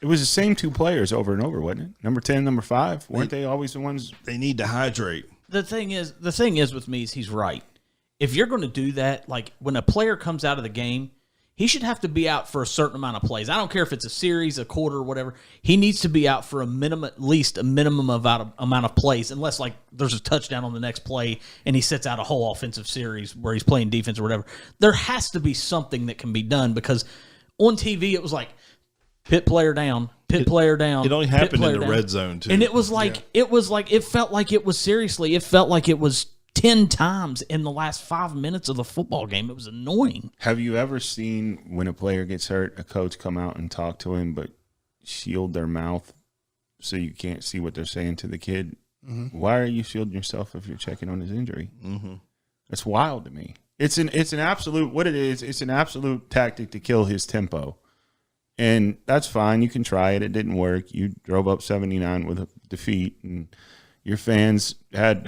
It was the same 2 players over and over, wasn't it? Number 10, number 5. Weren't they always the ones? They need to hydrate. The thing is with me is he's right. If you're going to do that, like when a player comes out of the game, he should have to be out for a certain amount of plays. I don't care if it's a series, a quarter, whatever. He needs to be out for a minimum, at least a minimum amount of plays, unless like there's a touchdown on the next play and he sits out a whole offensive series where he's playing defense or whatever. There has to be something that can be done, because on TV it was like Pitt player down, Pitt player down. It only happened in the red zone too, and it was like it felt like it was seriously. It felt like it was 10 times in the last 5 minutes of the football game. It was annoying. Have you ever seen when a player gets hurt, a coach come out and talk to him, but shield their mouth so you can't see what they're saying to the kid? Mm-hmm. Why are you shielding yourself if you're checking on his injury? Mm-hmm. That's wild to me. It's an absolute, what it is, it's an absolute tactic to kill his tempo. And that's fine. You can try it. It didn't work. You drove up 79 with a defeat, and your fans had,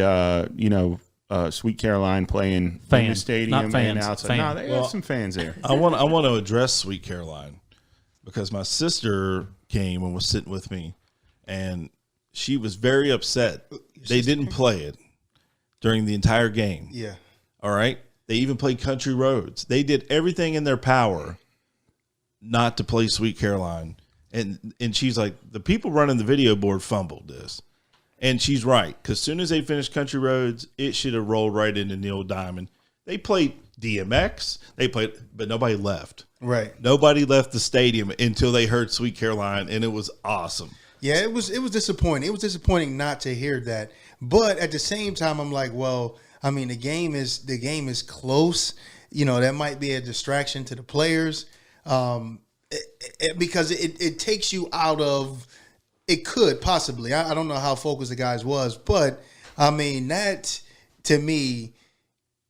Sweet Caroline playing in the stadium, not fans, and outside. fans. No, they had some fans there. I want to address Sweet Caroline, because my sister came and was sitting with me, and she was very upset. They didn't play it during the entire game. Yeah. All right. They even played Country Roads. They did everything in their power not to play Sweet Caroline. And she's like, the people running the video board fumbled this. And she's right, because as soon as they finished Country Roads, it should have rolled right into Neil Diamond. They played DMX, but nobody left. Right. Nobody left the stadium until they heard Sweet Caroline, and it was awesome. Yeah, it was disappointing. It was disappointing not to hear that. But at the same time, I'm like, well, I mean, the game is close. That might be a distraction to the players, because it takes you out of. It could possibly. I don't know how focused the guys was, but I mean, that to me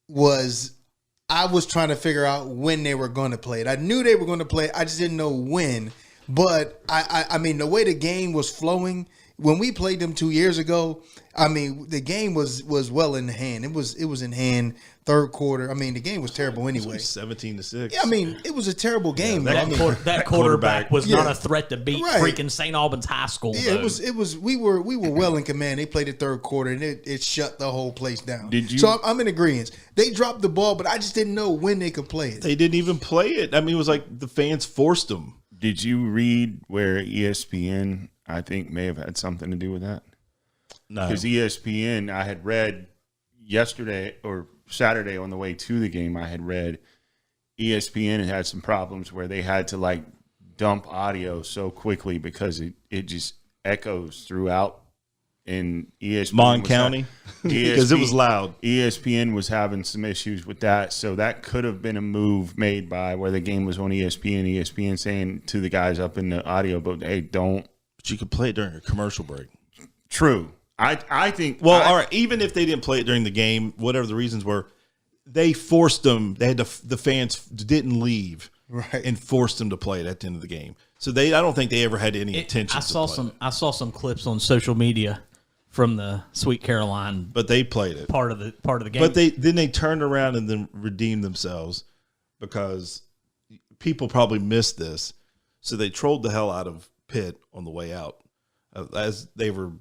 I was trying to figure out when they were going to play it. I knew they were going to play it. I just didn't know when. But I mean, the way the game was flowing when we played them 2 years ago, I mean, the game was well in hand. It was in hand third quarter. I mean, the game was terrible anyway. 17-6. Yeah, I mean, it was a terrible game. Yeah, that quarterback was not a threat to beat freaking St. Albans High School. Yeah, though. it was. We were well in command. They played the third quarter, and it shut the whole place down. Did you? So I'm in agreement. They dropped the ball, but I just didn't know when they could play it. They didn't even play it. I mean, it was like the fans forced them. Did you read where ESPN, I think, may have had something to do with that? No. Because ESPN, I had read yesterday or Saturday on the way to the game, I had read ESPN had some problems where they had to like dump audio so quickly because it just echoes throughout in ESPN. Mon County? Because it was loud. ESPN was having some issues with that. So that could have been a move made by where the game was on ESPN saying to the guys up in the audio, but hey, don't. But you could play it during a commercial break. True. I think. Well, all right. Even if they didn't play it during the game, whatever the reasons were, they forced them. They had the fans didn't leave, right, and forced them to play it at the end of the game. So I don't think they ever had any intention. I saw some clips on social media from the Sweet Caroline, but they played it part of the game. But they turned around and then redeemed themselves because people probably missed this, so they trolled the hell out of Pitt on the way out as they were.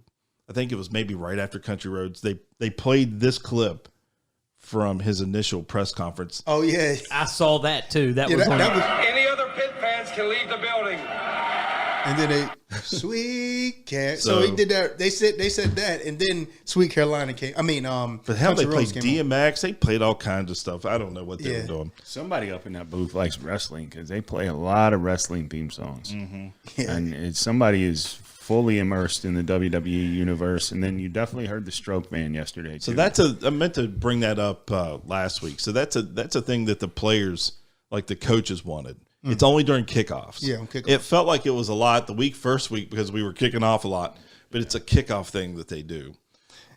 I think it was maybe right after Country Roads. They played this clip from his initial press conference. Oh yeah, I saw that too. That was Any other Pitt fans can leave the building. And then they Sweet Cat. So he did that. They said that, and then Sweet Carolina came. I mean, but hell, they played DMX. They played all kinds of stuff. I don't know what they were doing. Somebody up in that booth likes wrestling because they play a lot of wrestling theme songs, and somebody is fully immersed in the WWE universe. And then you definitely heard the Stroke Band yesterday too. So I meant to bring that up last week. So that's a thing that the players, like the coaches, wanted. It's only during kickoffs. Yeah, on kickoff. It felt like it was a lot the first week because we were kicking off a lot, but it's a kickoff thing that they do.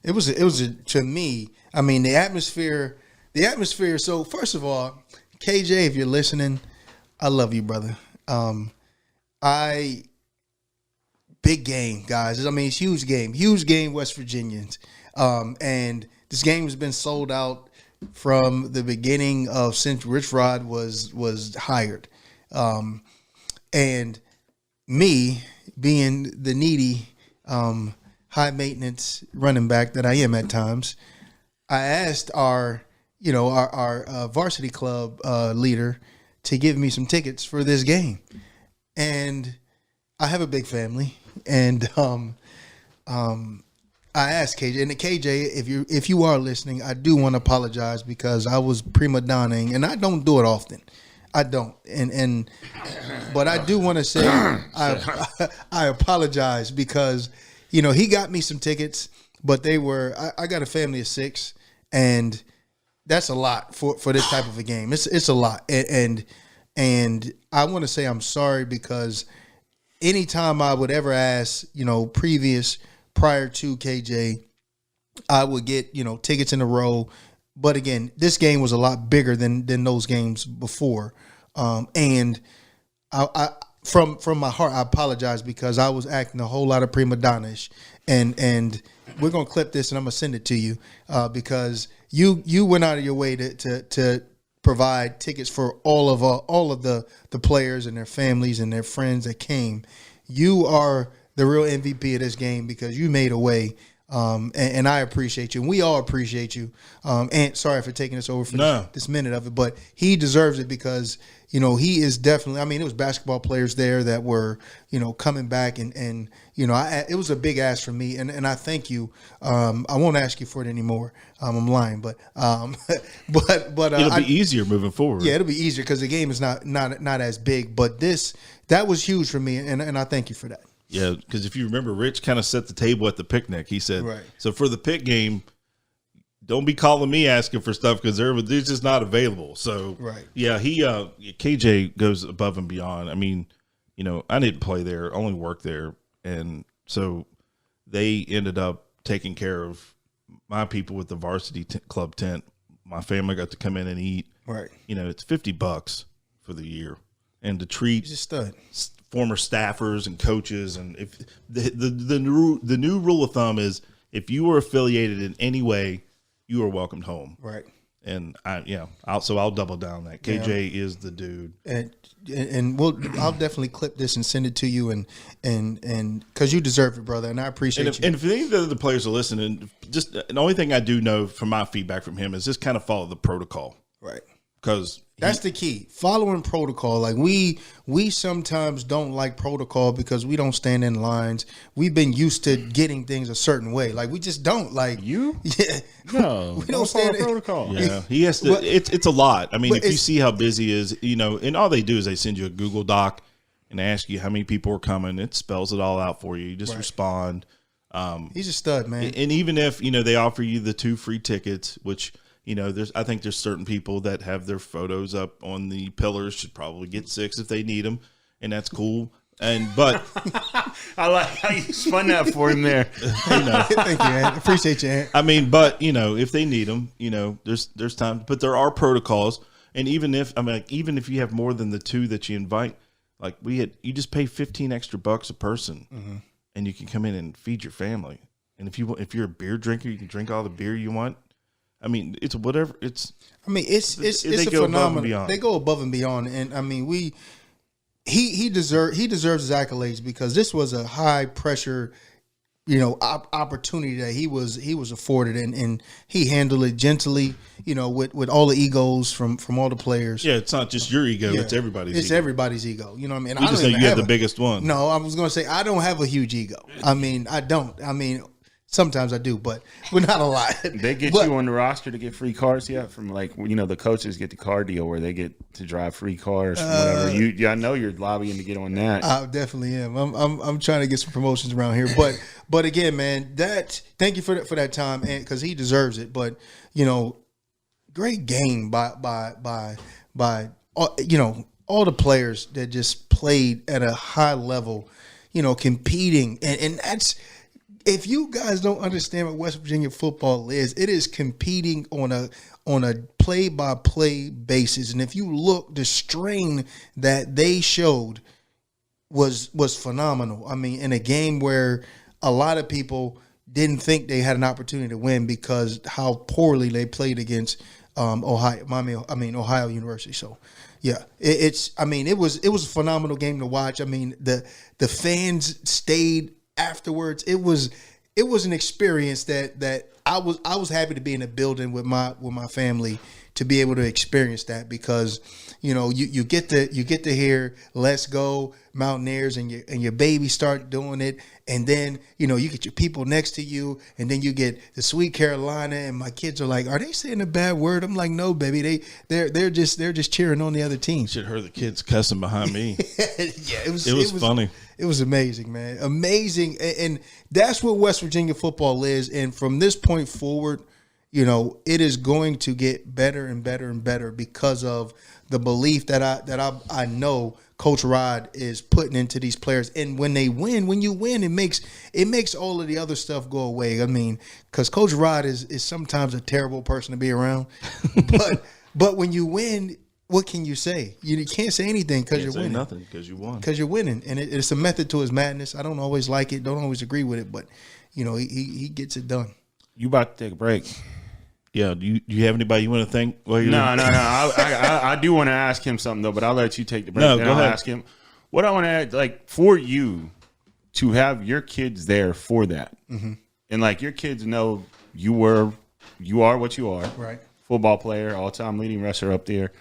It was to me. I mean, the atmosphere. So first of all, KJ, if you're listening, I love you, brother. Big game, guys. I mean, it's huge game, West Virginians. And this game has been sold out from the beginning of since Rich Rod was hired. And me being the needy, high maintenance running back that I am at times, I asked our varsity club leader, to give me some tickets for this game. And I have a big family, and I asked KJ, and KJ, if you are listening, I do want to apologize because I was prima donnaing, and I don't do it often. I don't, but I do want to say I apologize because he got me some tickets, but they were I got a family of 6, and that's a lot for this type of a game. It's a lot, and I want to say I'm sorry because anytime I would ever ask, prior to KJ, I would get, tickets in a row. But again, this game was a lot bigger than those games before. And I from my heart, I apologize because I was acting a whole lot of prima donna-ish. And we're going to clip this and I'm going to send it to you because you went out of your way to provide tickets for all of the players and their families and their friends that came. You are the real MVP of this game because you made a way, and I appreciate you, and we all appreciate you. And sorry for taking us over for this minute of it, but he deserves it because he is definitely. I mean, it was basketball players there that were coming back, and it was a big ask from me, and I thank you. I won't ask you for it anymore. I'm lying, but it'll be easier moving forward. Yeah, it'll be easier because the game is not as big. But that was huge for me, and I thank you for that. Yeah, because if you remember, Rich kind of set the table at the picnic. He said, right. So for the Pitt game, don't be calling me asking for stuff because they're just not available. So, right. Yeah, KJ goes above and beyond. I mean, I didn't play there, only work there. And so they ended up taking care of my people with the varsity club tent. My family got to come in and eat. Right. It's $50 for the year. And to treat He's a stud. Former staffers and coaches, and if the new rule of thumb is if you are affiliated in any way, you are welcomed home. Right. And I'll double down that KJ is the dude. And I'll definitely clip this and send it to you, and because you deserve it, brother, and I appreciate you. And if any of the other players are listening, just the only thing I do know from my feedback from him is just kind of follow the protocol. Right. Because that's the key. Following protocol. Like we sometimes don't like protocol because we don't stand in lines. We've been used to getting things a certain way. Like we just don't like you. Yeah. No, we don't stand in protocol. Yeah, he has to. It's a lot. I mean, if you see how busy he is, and all they do is they send you a Google Doc and ask you how many people are coming. It spells it all out for you. You just respond. He's a stud, man. And even if they offer you the 2 free tickets, which. I think there's certain people that have their photos up on the pillars should probably get 6 if they need them, and that's cool. But I like how you spun that for him there. Thank you, man. Appreciate you, Ant. I mean, but if they need them, there's time. But there are protocols, and even if you have more than the 2 that you invite, like you just pay $15 extra a person, and you can come in and feed your family. And if you're a beer drinker, you can drink all the beer you want. I mean, it's whatever. It's a phenomenon. They go above and beyond, and I mean, he deserves his accolades because this was a high pressure, opportunity that he was afforded, and he handled it gently, with all the egos from all the players. Yeah, it's not just your ego; it's everybody's. It's ego. Everybody's ego. You know what I mean? You just know you have the biggest one. No, I was going to say I don't have a huge ego. I mean, I don't. I mean. Sometimes I do, but not a lot. They get you on the roster to get free cars yet? From the coaches get the car deal where they get to drive free cars, whatever. I know you're lobbying to get on that. I definitely am. I'm trying to get some promotions around here, but again, man, thank you for that time, and because he deserves it. But great game by all the players that just played at a high level, competing, and that's. If you guys don't understand what West Virginia football is, it is competing on a play-by-play basis. And if you look, the strain that they showed was phenomenal. I mean, in a game where a lot of people didn't think they had an opportunity to win because how poorly they played against Ohio University. So, yeah, it was a phenomenal game to watch. I mean, the fans stayed afterwards. It was an experience that I was happy to be in a building with my family to be able to experience that, because you get to hear "Let's Go Mountaineers" and your baby start doing it, and then you get your people next to you, and then you get the Sweet Carolina, and my kids are like, "Are they saying a bad word?" I'm like, "No, baby, they're just cheering on the other team." Should have heard the kids cussing behind me. Yeah, it was funny. It was amazing, man. Amazing. And that's what West Virginia football is. And from this point forward, it is going to get better and better and better because of the belief that I know Coach Rod is putting into these players. And when you win, it makes all of the other stuff go away. I mean, because Coach Rod is sometimes a terrible person to be around. But when you win, what can you say? You can't say anything because you're winning. Nothing because you won. Because you're winning, and it's a method to his madness. I don't always like it, don't always agree with it, but he gets it done. You about to take a break? Yeah. Do you have anybody you want to thank? No. I do want to ask him something though, but I'll let you take the break. No, and go I'll ahead. ask him what I want to add. Like for you to have your kids there for that, and like your kids know you are what you are, Right? Football player, all-time leading rusher up there.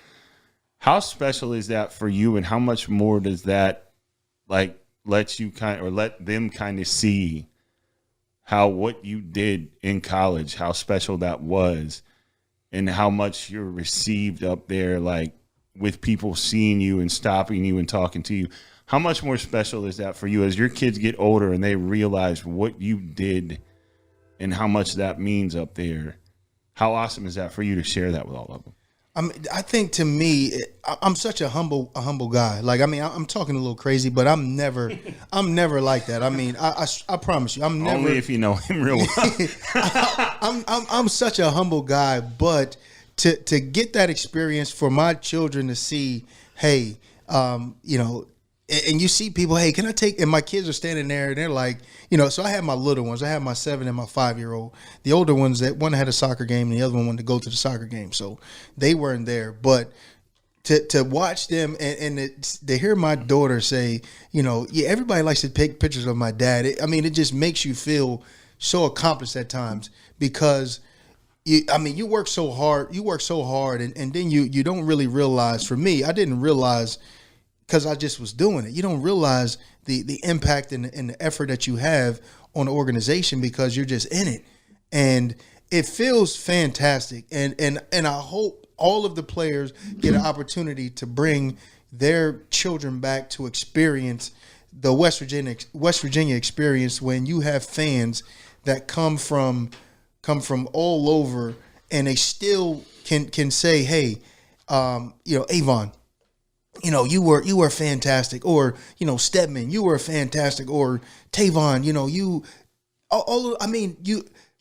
How special is that for you, and how much more does that like let them kind of see how what you did in college, how special that was, and how much you're received up there, like with people seeing you and stopping you and talking to you? How much more special is that for you as your kids get older and they realize what you did and how much that means up there? How awesome is that for you to share that with all of them? I think to me, I'm such a humble guy. Like, I mean, I'm talking a little crazy, but I'm never like that. I mean, I promise you, I'm never. Only if you know him real well. I'm such a humble guy, but to get that experience for my children to see, hey, and you see people, hey, can I take? And my kids are standing there, and they're like, so I have my little ones. I have my 7 and my 5-year-old. The older ones, that one had a soccer game, and the other one wanted to go to the soccer game, so they weren't there. But to watch them and to hear my daughter say, everybody likes to take pictures of my dad. It just makes you feel so accomplished at times because. You work so hard. And then you don't really realize. For me, I didn't realize. Because I just was doing it. You don't realize the impact and the effort that you have on the organization because you're just in it. And it feels fantastic. And I hope all of the players get an opportunity to bring their children back to experience the West Virginia experience when you have fans that come from all over and they still can say, hey, Avon, you were fantastic, or Stedman, you were fantastic, or Tavon,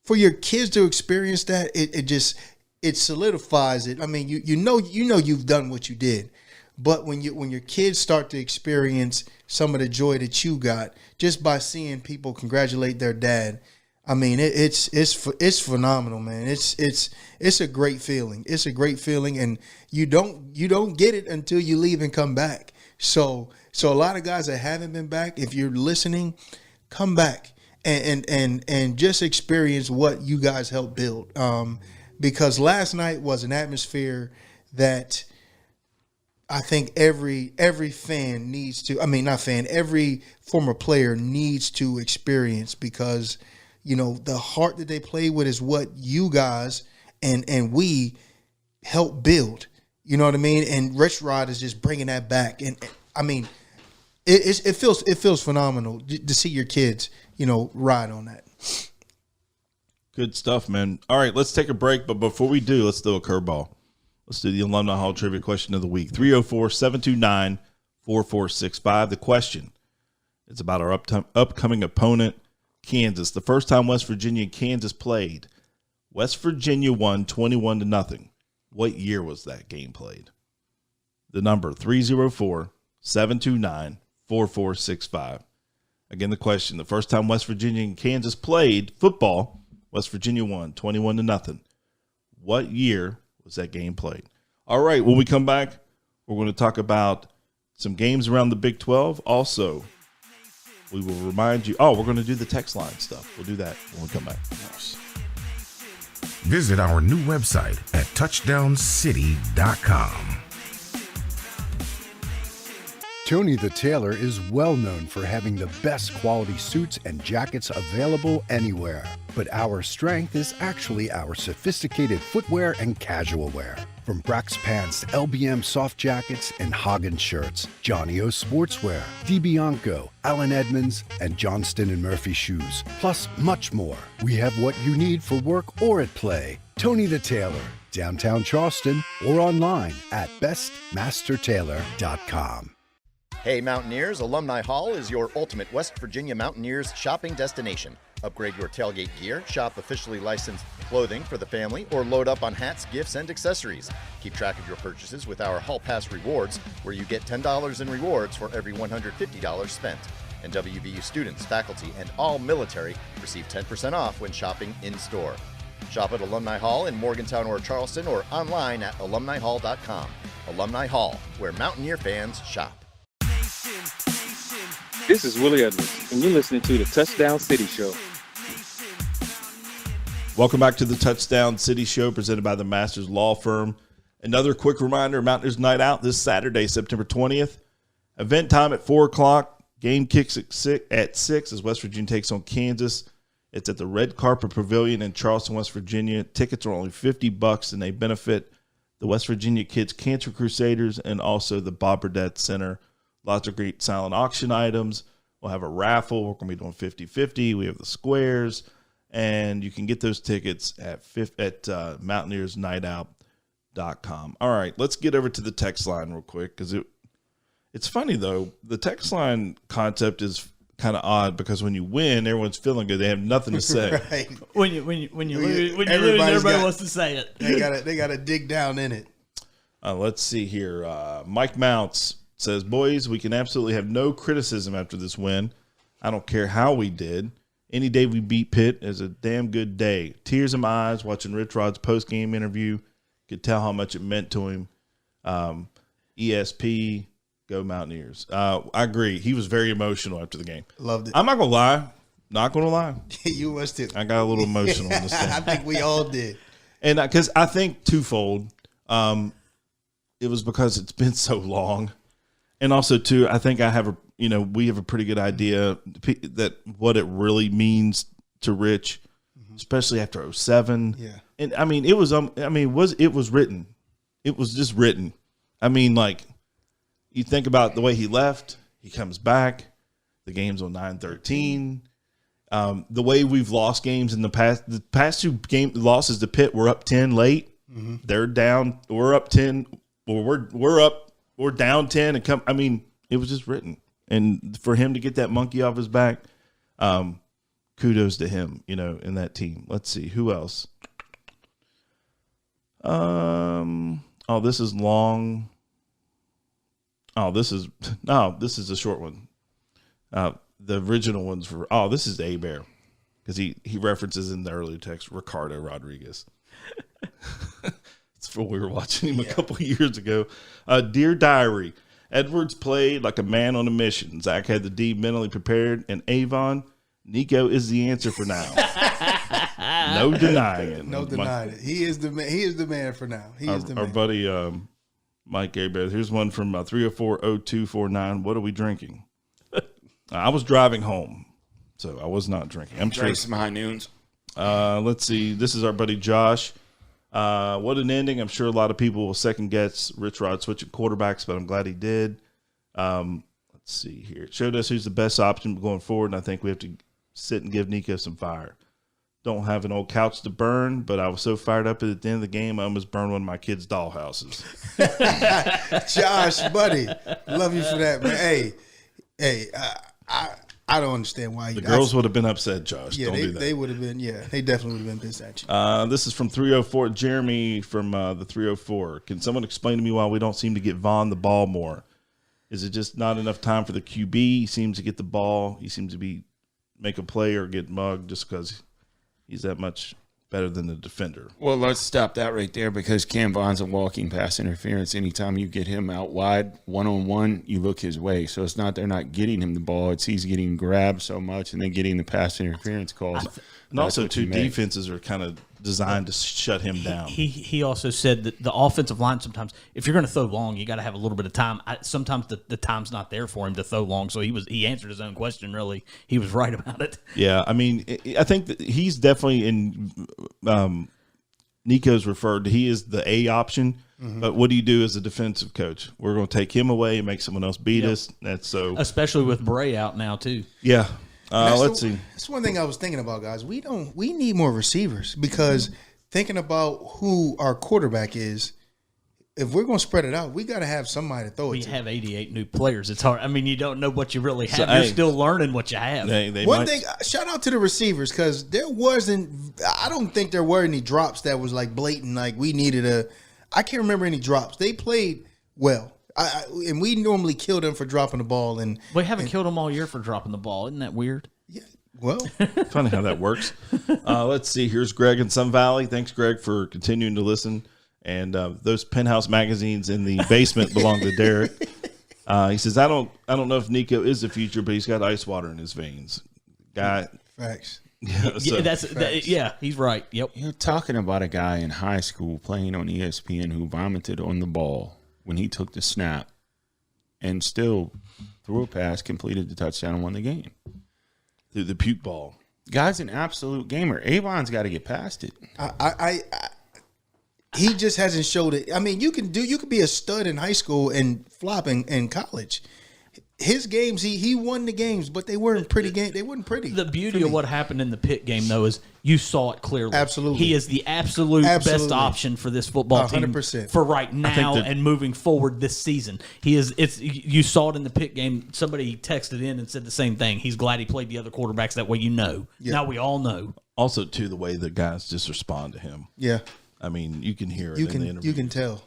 for your kids to experience that, it solidifies it. I mean, you've done what you did, but when your kids start to experience some of the joy that you got just by seeing people congratulate their dad, I mean, it's phenomenal, man. It's a great feeling. It's a great feeling, and you don't get it until you leave and come back. So a lot of guys that haven't been back, if you're listening, come back and just experience what you guys helped build. Because last night was an atmosphere that I think every fan needs to. I mean, not fan. Every former player needs to experience because. The heart that they play with is what you guys and we help build. You know what I mean? And Rich Rod is just bringing that back. And I mean, it feels phenomenal to see your kids, ride on that. Good stuff, man. All right, let's take a break. But before we do, let's do a curveball. Let's do the Alumni Hall Trivia question of the week. 304-729-4465. The question is about our upcoming opponent, Kansas. The first time West Virginia and Kansas played, West Virginia won 21-0. What year was that game played? The number 304-729-4465. Again, the question, the first time West Virginia and Kansas played football, West Virginia won 21-0. What year was that game played? All right, when we come back, we're going to talk about some games around the Big 12. Also, we will remind you, we're going to do the text line stuff. We'll do that when we come back. Visit our new website at touchdowncity.com. Tony the Tailor is well known for having the best quality suits and jackets available anywhere. But our strength is actually our sophisticated footwear and casual wear. From Brax pants to LBM soft jackets and Hagen shirts, Johnny O sportswear, DiBianco, Allen Edmonds, and Johnston & Murphy shoes, plus much more. We have what you need for work or at play. Tony the Tailor, downtown Charleston, or online at bestmastertailor.com. Hey Mountaineers, Alumni Hall is your ultimate West Virginia Mountaineers shopping destination. Upgrade your tailgate gear, shop officially licensed clothing for the family, or load up on hats, gifts, and accessories. Keep track of your purchases with our Hall Pass Rewards, where you get $10 in rewards for every $150 spent. And WVU students, faculty, and all military receive 10% off when shopping in-store. Shop at Alumni Hall in Morgantown or Charleston, or online at alumnihall.com. Alumni Hall, where Mountaineer fans shop. This is Willie Edwards, and you're listening to the Touchdown City Show. Welcome back to the Touchdown City Show, presented by the Masters Law Firm. Another quick reminder, Mountaineers Night Out this Saturday, September 20th. Event time at 4 o'clock. Game kicks at 6 as West Virginia takes on Kansas. It's at the Red Carpet Pavilion in Charleston, West Virginia. Tickets are only $50, and they benefit the West Virginia Kids Cancer Crusaders and also the Bob Burdette Center. Lots of great silent auction items. We'll have a raffle. We're going to be doing 50-50. We have the squares. And you can get those tickets at mountaineersnightout.com. All right, let's get over to the text line real quick, because it's funny, though. The text line concept is kind of odd, because when you win, everyone's feeling good. They have nothing to say. Right. When you lose, everybody wants to say it. They got to dig down in it. Let's see here. Mike Mounts says, boys, we can absolutely have no criticism after this win. I don't care how we did. Any day we beat Pitt is a damn good day. Tears in my eyes watching Rich Rod's post-game interview. Could tell how much it meant to him. ESP, go Mountaineers. I agree. He was very emotional after the game. Loved it. I'm not going to lie. Not going to lie. You was too. I got a little emotional on this thing. I think we all did. And because I think twofold. It was because it's been so long. And also, too, I think we have a pretty good idea that what it really means to Rich, especially after 2007. Yeah. And I mean, it was written. It was just written. I mean, like, you think about the way he left, he comes back, the game's on 9-13. The way we've lost games in the past two game losses to Pitt, we're up 10 late. Mm-hmm. They're down, we're up 10, or we're down 10 and come. I mean, it was just written. And for him to get that monkey off his back, kudos to him, in that team. Let's see. Who else? This is long. This is a short one. The original one's this is A-Bear, because he references in the earlier text Ricardo Rodriguez. It's for we were watching him a couple years ago. Dear Diary, Edwards played like a man on a mission. Zach had the D mentally prepared, and Avon, Nico is the answer for now. No denying it. No denying it. He is the man. He is the man for now. He is the man. Our buddy Mike Abel. Here's one from 304-0249. What are we drinking? I was driving home, so I was not drinking. I'm drank some high noons. Let's see. This is our buddy Josh. What an ending. I'm sure a lot of people will second guess Rich Rod switching quarterbacks, but I'm glad he did. Let's see here. It showed us who's the best option going forward, and I think we have to sit and give Nico some fire. Don't have an old couch to burn, but I was so fired up at the end of the game, I almost burned one of my kids' dollhouses. Josh, buddy, love you for that, man. Hey, I don't understand why you. The girls would have been upset, Josh. Yeah, don't do that. They would have been. Yeah, they definitely would have been pissed at you. This is from 304. Jeremy from the 304. Can someone explain to me why we don't seem to get Vaughn the ball more? Is it just not enough time for the QB? He seems to get the ball. He seems to make a play or get mugged just because he's that much better than the defender. Well, let's stop that right there, because Cam Vaughn's a walking pass interference. Anytime you get him out wide, one-on-one, you look his way. So it's not they're not getting him the ball. It's he's getting grabbed so much and then getting the pass interference calls. And also, two defenses are kind of designed to shut him down. He also said that the offensive line sometimes, if you're going to throw long, you got to have a little bit of time. Sometimes the time's not there for him to throw long. So he answered his own question. Really, he was right about it. Yeah, I mean, I think that he's definitely in. Nico's referred to. He is the A option. Mm-hmm. But what do you do as a defensive coach? We're going to take him away and make someone else beat us. That's so. Especially with Bray out now too. Yeah. Let's see. That's one thing I was thinking about, guys. We need more receivers because thinking about who our quarterback is, if we're going to spread it out, we got to have somebody to throw it to. We have 88 new players. It's hard. I mean, you don't know what you really have. You're still learning what you have. One thing, shout out to the receivers because I don't think there were any drops that was like blatant. Like we needed I can't remember any drops. They played well. And we normally kill them for dropping the ball. And we haven't killed them all year for dropping the ball. Isn't that weird? Yeah. Well, funny how that works. Let's see. Here's Greg in Sun Valley. Thanks, Greg, for continuing to listen. And those penthouse magazines in the basement belong to Derek. He says, I don't know if Nico is the future, but he's got ice water in his veins. Guy. Facts. Yeah, he's right. Yep. You're talking about a guy in high school playing on ESPN who vomited on the ball when he took the snap and still threw a pass, completed the touchdown, and won the game. Through the puke ball. Guy's an absolute gamer. Avon's got to get past it. He just hasn't showed it. I mean, you could be a stud in high school and flop in college. His games, he won the games, but they weren't pretty games. They weren't pretty. The beauty of what happened in the Pitt game, though, is you saw it clearly. Absolutely. He is the absolute best option for this football team 100%. for right now and moving forward this season. He is. You saw it in the Pitt game. Somebody texted in and said the same thing. He's glad he played the other quarterbacks. That way you know. Yeah. Now we all know. Also, too, the way the guys just respond to him. Yeah. I mean, you can hear it in the interview. You can tell.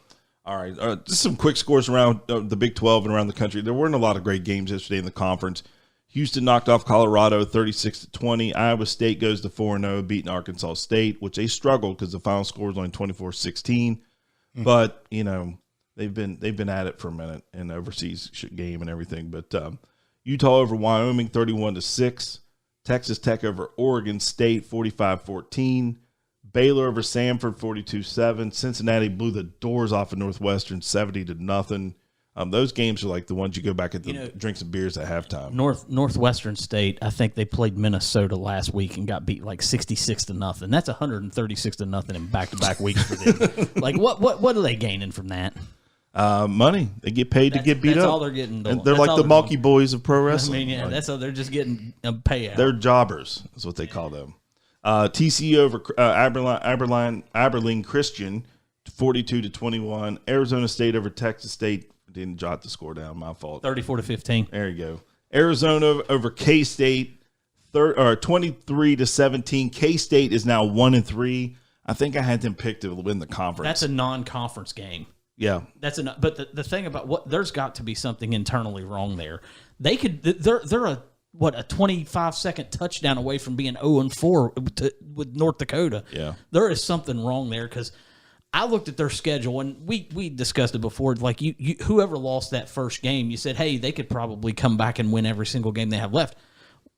All right. Just some quick scores around the Big 12 and around the country. There weren't a lot of great games yesterday in the conference. Houston knocked off Colorado 36-20. Iowa State goes to 4-0, beating Arkansas State, which they struggled because the final score was only 24-16. But, you know, they've been at it for a minute in the overseas game and everything. But Utah over Wyoming 31-6. Texas Tech over Oregon State 45-14. Baylor over Samford 42-7. Cincinnati blew the doors off of Northwestern 70-0. Those games are like the ones you go back and drink some beers at halftime. Northwestern State, I think they played Minnesota last week and got beat like 66-0. That's 136-0 in back-to-back weeks for them. Like what are they gaining from that? Money. They get paid to get beat up. That's all they're getting. They're like the Mulkey Boys of pro wrestling. I mean, yeah, that's all. They're just getting a payout. They're jobbers. Is what they call them. TCU over Abilene Christian 42-21. Arizona State over Texas State. Didn't jot the score down. My fault. 34-15. There you go. Arizona over K-State 23-17. K-State is now 1-3. I think I had them picked to win the conference. That's a non-conference game. Yeah. But the thing about there's got to be something internally wrong there. They're a 25-second touchdown away from being 0-4 with North Dakota. Yeah. There is something wrong there because I looked at their schedule and we discussed it before. Like you whoever lost that first game, you said, hey, they could probably come back and win every single game they have left.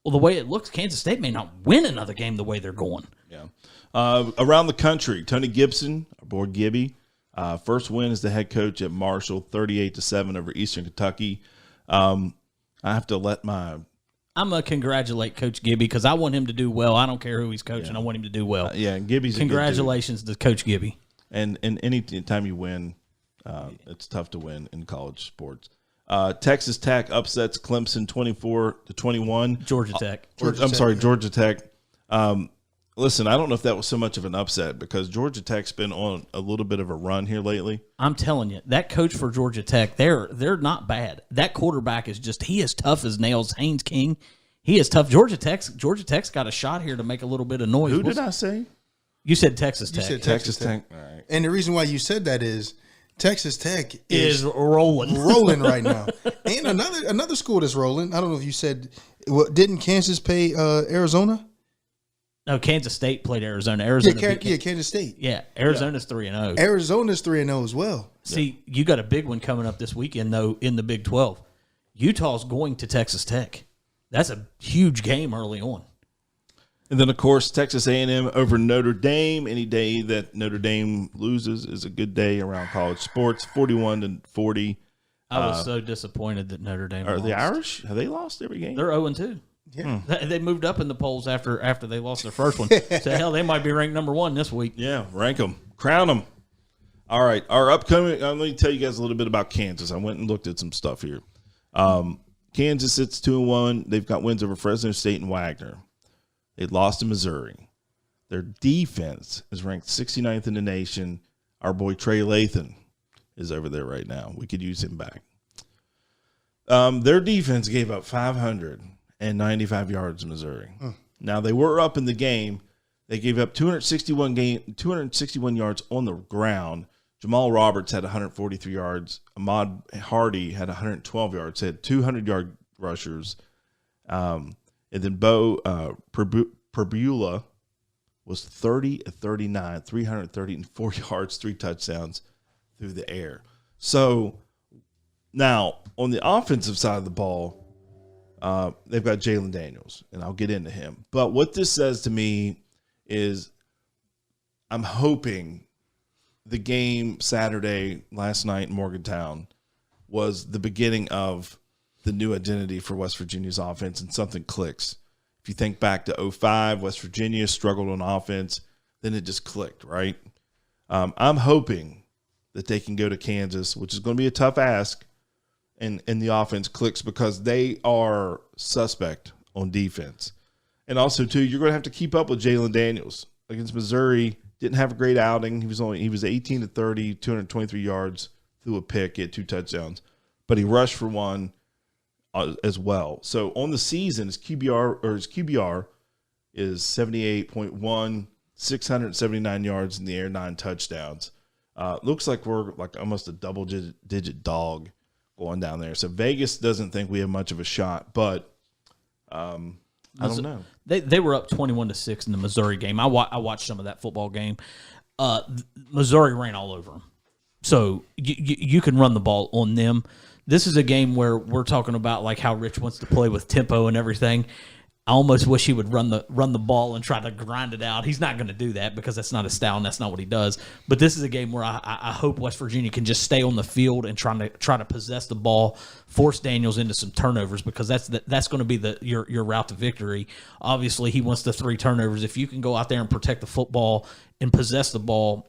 Well, the way it looks, Kansas State may not win another game the way they're going. Yeah. Around the country, Tony Gibson, our boy Gibby, first win as the head coach at Marshall, 38-7 over Eastern Kentucky. I have to let I'm going to congratulate Coach Gibby because I want him to do well. I don't care who he's coaching. I want him to do well. Gibby's congratulations to Coach Gibby. And any time you win, it's tough to win in college sports. Texas Tech upsets Clemson 24-21. Georgia Tech. Georgia Tech. Listen, I don't know if that was so much of an upset because Georgia Tech's been on a little bit of a run here lately. I'm telling you, that coach for Georgia Tech, they're not bad. That quarterback he is tough as nails. Haynes King, he is tough. Georgia Tech's got a shot here to make a little bit of noise. Who did I say? You said Texas Tech. You said Texas Tech. All right. And the reason why you said that is Texas Tech is rolling right now. And another school that's rolling. I don't know if you said, didn't Kansas pay Arizona? No, Kansas State played Arizona. Kansas State. Yeah, Arizona's 3-0. Arizona's 3-0 as well. See, you got a big one coming up this weekend, though, in the Big 12. Utah's going to Texas Tech. That's a huge game early on. And then, of course, Texas A&M over Notre Dame. Any day that Notre Dame loses is a good day around college sports. 41-40. I was so disappointed that Notre Dame Are lost. the Irish? Have they lost every game? They're 0-2. Yeah. They moved up in the polls after they lost their first one. So, hell, they might be ranked number 1 this week. Yeah, rank them. Crown them. All right, our upcoming – let me tell you guys a little bit about Kansas. I went and looked at some stuff here. Kansas sits 2-1. They've got wins over Fresno State and Wagner. They lost to Missouri. Their defense is ranked 69th in the nation. Our boy Trey Lathan is over there right now. We could use him back. Their defense gave up 595 yards to Missouri. Now, they were up in the game. They gave up 261 yards on the ground. Jamal Roberts had 143 yards. Ahmad Hardy had 112 yards. They had 200-yard rushers. And then Bo Perbula was 30-39, 334 yards, 3 touchdowns through the air. So now on the offensive side of the ball, they've got Jalen Daniels, and I'll get into him. But what this says to me is I'm hoping the game Saturday last night in Morgantown was the beginning of the new identity for West Virginia's offense, and something clicks. If you think back to 2005, West Virginia struggled on offense, then it just clicked, right? I'm hoping that they can go to Kansas, which is going to be a tough ask, and the offense clicks because they are suspect on defense. And also, too, you're going to have to keep up with Jalen Daniels. Against Missouri, didn't have a great outing. He was 18-30, 223 yards, threw a pick, he had 2 touchdowns. But he rushed for 1 as well. So on the season, his QBR is 78.1, 679 yards in the air, 9 touchdowns. Looks like we're like almost a double-digit dog going down there. So Vegas doesn't think we have much of a shot, but I don't know. They were up 21-6 in the Missouri game. I watched some of that football game. Missouri ran all over them. So you can run the ball on them. This is a game where we're talking about like how Rich wants to play with tempo and everything. I almost wish he would run the ball and try to grind it out. He's not going to do that because that's not his style and that's not what he does. But this is a game where I hope West Virginia can just stay on the field and try to possess the ball, force Daniels into some turnovers because that's going to be your route to victory. Obviously, he wants the 3 turnovers. If you can go out there and protect the football and possess the ball,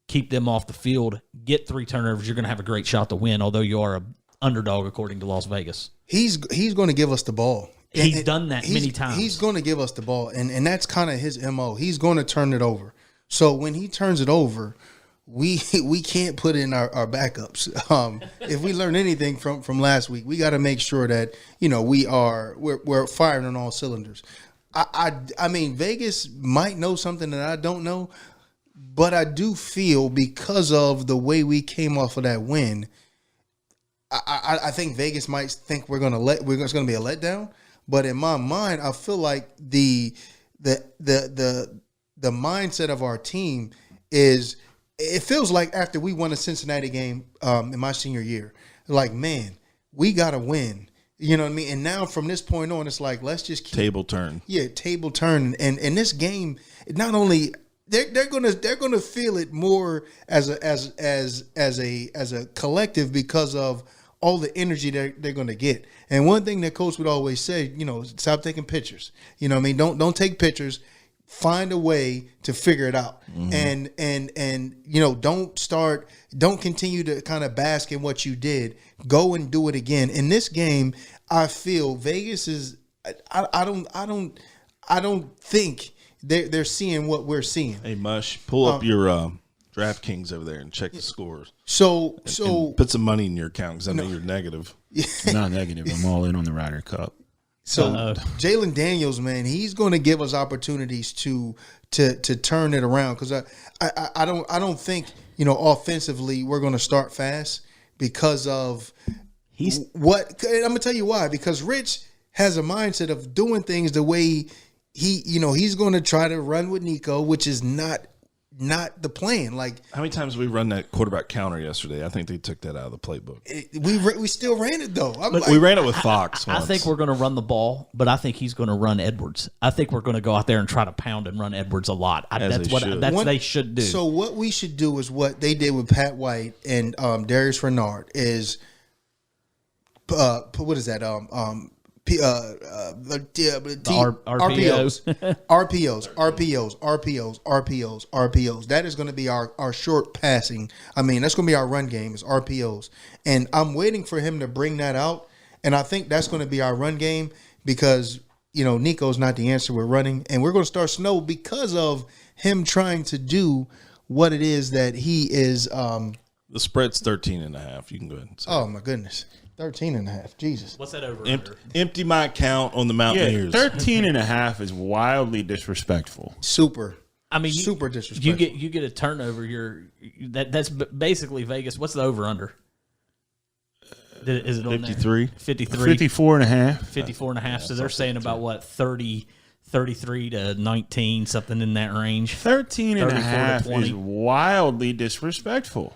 keep them off the field, get 3 turnovers, you're going to have a great shot to win. Although you are a underdog according to Las Vegas. He's going to give us the ball. He's done that many times. He's going to give us the ball, and that's kind of his MO. He's going to turn it over. So when he turns it over, we can't put in our backups. If we learn anything from last week, we got to make sure that we're firing on all cylinders. I mean, Vegas might know something that I don't know, but I do feel because of the way we came off of that win, I think Vegas might think it's going to be a letdown. But in my mind, I feel like the mindset of our team is, it feels like after we won a Cincinnati game in my senior year, like, man, we got to win. You know what I mean? And now from this point on, it's like, let's just keep table turn. Yeah, table turn. And this game, not only they're gonna feel it more as a collective because of all the energy they're going to get. And one thing that Coach would always say, stop taking pictures. You know what I mean? Don't take pictures. Find a way to figure it out. Mm-hmm. And don't continue to kind of bask in what you did. Go and do it again. In this game, I feel Vegas is I don't think they're seeing what we're seeing. Hey Mush, pull up your DraftKings over there and check the scores. So put some money in your account because I know you're negative. I'm not negative. I'm all in on the Ryder Cup. So Jalen Daniels, man, he's going to give us opportunities to turn it around because I don't think offensively we're going to start fast because of what. And I'm going to tell you why. Because Rich has a mindset of doing things the way he's going to try to run with Nico, which is not not the plan. Like, how many times we run that quarterback counter yesterday? I think they took that out of the playbook. We still ran it though. We ran it with Fox. I think we're going to run the ball, but I think he's going to run Edwards. I think we're going to go out there and try to pound and run Edwards a lot. They should do. So what we should do is what they did with Pat White and Darius Renard is what is that? RPOs. That is going to be our short passing. I mean, that's going to be our run game is RPOs. And I'm waiting for him to bring that out. And I think that's going to be our run game because, Nico's not the answer with running. And we're going to start slow because of him trying to do what it is that he is. The spread's 13.5. You can go ahead and say Oh, my goodness. 13.5. Jesus. What's that over? Empty my account on the Mountaineers. 13.5 is wildly disrespectful. Super. I mean, super disrespectful. You get a turnover. That's basically Vegas. What's the over under? Is it on 53? 53. 54.5. 54.5. So they're saying about what 33 to 19, something in that range. 13.5 is wildly disrespectful.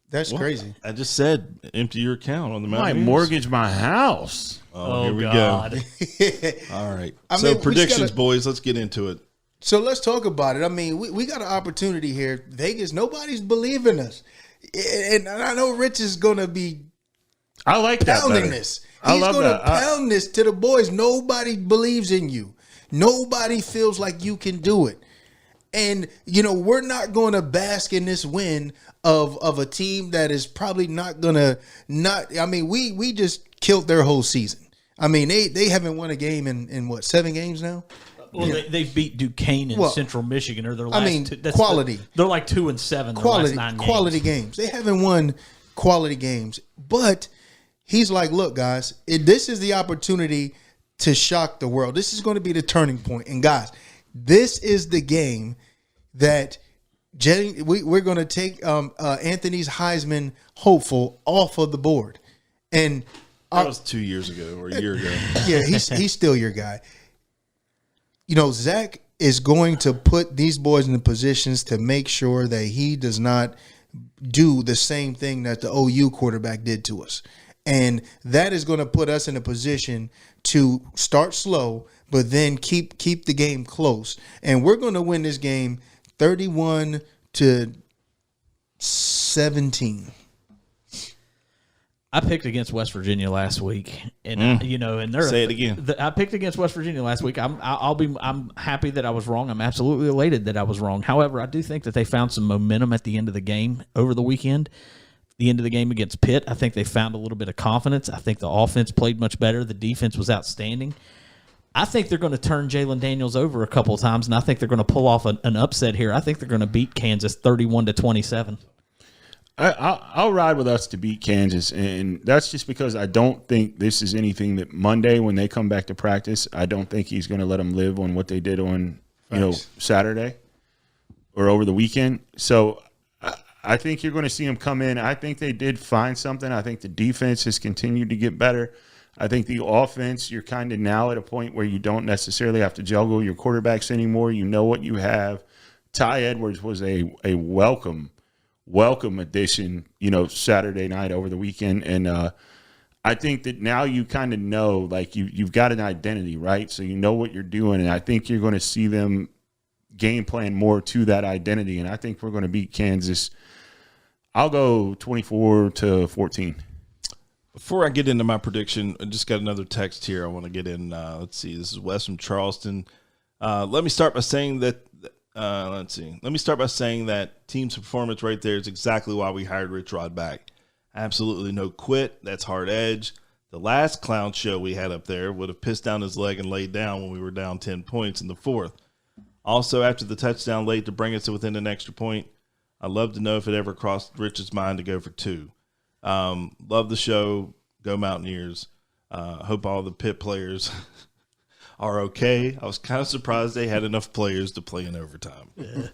That's crazy. I just said empty your account on the Mountaineers. I might mortgage my house. Oh, here we God. go. All right. Predictions, boys. Let's get into it. So let's talk about it. I mean, we got an opportunity here. Vegas, nobody's believing us. And I know Rich is going to be I like that pounding this. He's going to pound this to the boys. Nobody believes in you. Nobody feels like you can do it. And, we're not going to bask in this win of a team that is probably not going to we just killed their whole season. I mean, they haven't won a game in what, 7 games now? Well, they've beat Duquesne and Central Michigan or their last quality. They're like 2-7 Quality, last 9 games. Quality games. They haven't won quality games. But he's like, look, guys, this is the opportunity to shock the world. This is going to be the turning point. And guys, this is the game that we're going to take Anthony's Heisman hopeful off of the board. And that was 2 years ago or a year ago. Yeah, he's still your guy. Zach is going to put these boys in the positions to make sure that he does not do the same thing that the OU quarterback did to us. And that is going to put us in a position to start slow, but then keep the game close. And we're going to win this game 31-17. I picked against West Virginia last week, and and they're say it again. I picked against West Virginia last week. I'm happy that I was wrong. I'm absolutely elated that I was wrong. However, I do think that they found some momentum at the end of the game over the weekend. The end of the game against Pitt, I think they found a little bit of confidence. I think the offense played much better. The defense was outstanding. I think they're going to turn Jalen Daniels over a couple of times, and I think they're going to pull off an upset here. I think they're going to beat Kansas 31-27. I'll ride with us to beat Kansas, and that's just because I don't think this is anything that Monday when they come back to practice, I don't think he's going to let them live on what they did on Saturday or over the weekend. So I think you're going to see them come in. I think they did find something. I think the defense has continued to get better. I think the offense, you're kind of now at a point where you don't necessarily have to juggle your quarterbacks anymore. You know what you have. Ty Edwards was a welcome addition, Saturday night over the weekend. And I think that now you kind of know, like you've got an identity, right? So you know what you're doing. And I think you're going to see them game plan more to that identity. And I think we're going to beat Kansas. I'll go 24-14. Before I get into my prediction, I just got another text here I want to get in. Let's see. This is Wes from Charleston. Let me start by saying that team's performance right there is exactly why we hired Rich Rod back. Absolutely no quit. That's hard edge. The last clown show we had up there would have pissed down his leg and laid down when we were down 10 points in the fourth. Also, after the touchdown late to bring us to within an extra point, I'd love to know if it ever crossed Rich's mind to go for 2. Love the show. Go Mountaineers. Hope all the Pitt players are okay. I was kind of surprised they had enough players to play in overtime. Yeah.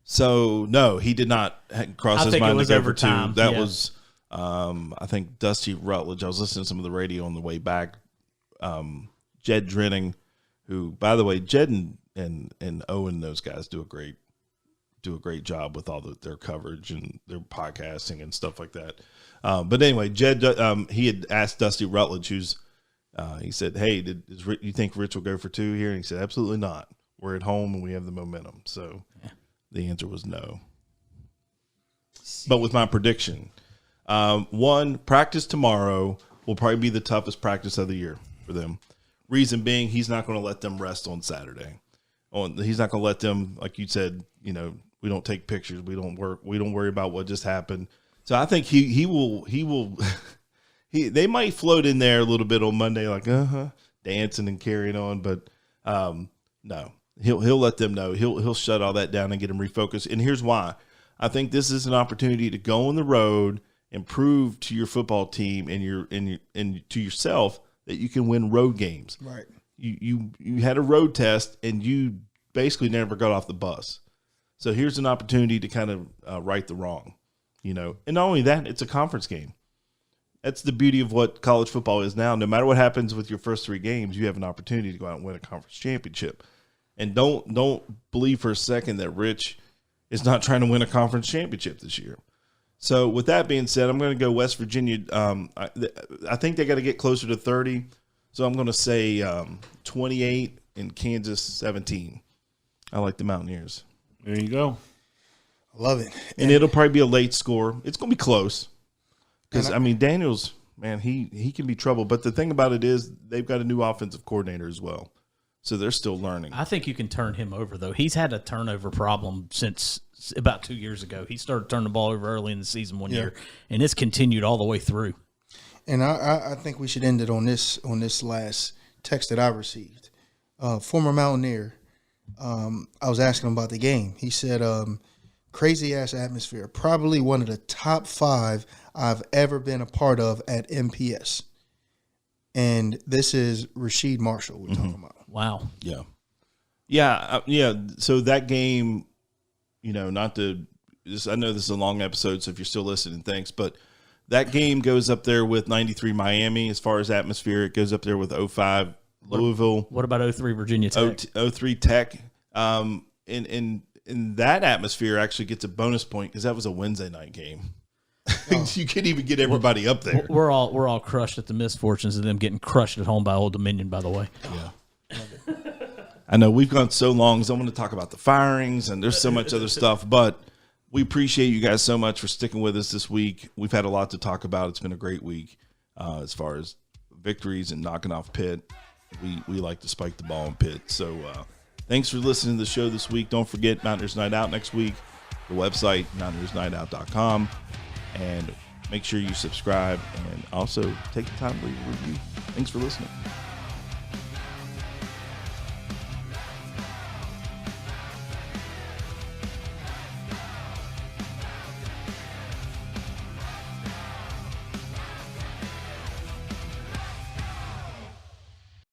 So, no, he did not cross his mind to go for 2. That was, I think, Dusty Rutledge. I was listening to some of the radio on the way back. Jed Drenning, who, by the way, Jed and Owen, those guys do a great do a great job with all their coverage and their podcasting and stuff like that. But anyway, Jed, he had asked Dusty Rutledge, he said, hey, you think Rich will go for 2 here? And he said, absolutely not. We're at home and we have the momentum. So the answer was no. But with my prediction, one, practice tomorrow will probably be the toughest practice of the year for them. Reason being, he's not going to let them rest on Saturday. He's not going to let them, like you said, we don't take pictures. We don't worry about what just happened. So I think he will they might float in there a little bit on Monday, like dancing and carrying on, but no, he'll let them know. He'll shut all that down and get them refocused. And here's why: I think this is an opportunity to go on the road and prove to your football team and to yourself that you can win road games. Right. You had a road test and you basically never got off the bus. So here's an opportunity to kind of right the wrong, And not only that, it's a conference game. That's the beauty of what college football is now. No matter what happens with your first 3 games, you have an opportunity to go out and win a conference championship. And don't believe for a second that Rich is not trying to win a conference championship this year. So with that being said, I'm going to go West Virginia. I think they got to get closer to 30. So I'm going to say 28 and Kansas 17. I like the Mountaineers. There you go. I love it. And it'll probably be a late score. It's going to be close. Because, Daniels, man, he can be trouble. But the thing about it is they've got a new offensive coordinator as well. So they're still learning. I think you can turn him over, though. He's had a turnover problem since about 2 years ago. He started turning the ball over early in the season one year, and it's continued all the way through. And I think we should end it on this last text that I received. Former Mountaineer, I was asking him about the game. He said, crazy-ass atmosphere, probably one of the top 5 I've ever been a part of at MPS. And this is Rasheed Marshall we're talking about. Wow. Yeah. Yeah. So that game, I know this is a long episode, so if you're still listening, thanks. But that game goes up there with 93 Miami as far as atmosphere. It goes up there with 05 Louisville. What about 03 Virginia Tech? 03 Tech. And that atmosphere actually gets a bonus point because that was a Wednesday night game. You can't even get everybody up there. We're all crushed at the misfortunes of them getting crushed at home by Old Dominion, by the way. Yeah. I know we've gone so long, so I want to talk about the firings and there's so much other stuff, but we appreciate you guys so much for sticking with us this week. We've had a lot to talk about. It's been a great week as far as victories and knocking off Pitt. We like to spike the ball in Pitt. So thanks for listening to the show this week. Don't forget Mountaineers Night Out next week. The website, mountaineersnightout.com. And make sure you subscribe and also take the time to leave a review. Thanks for listening.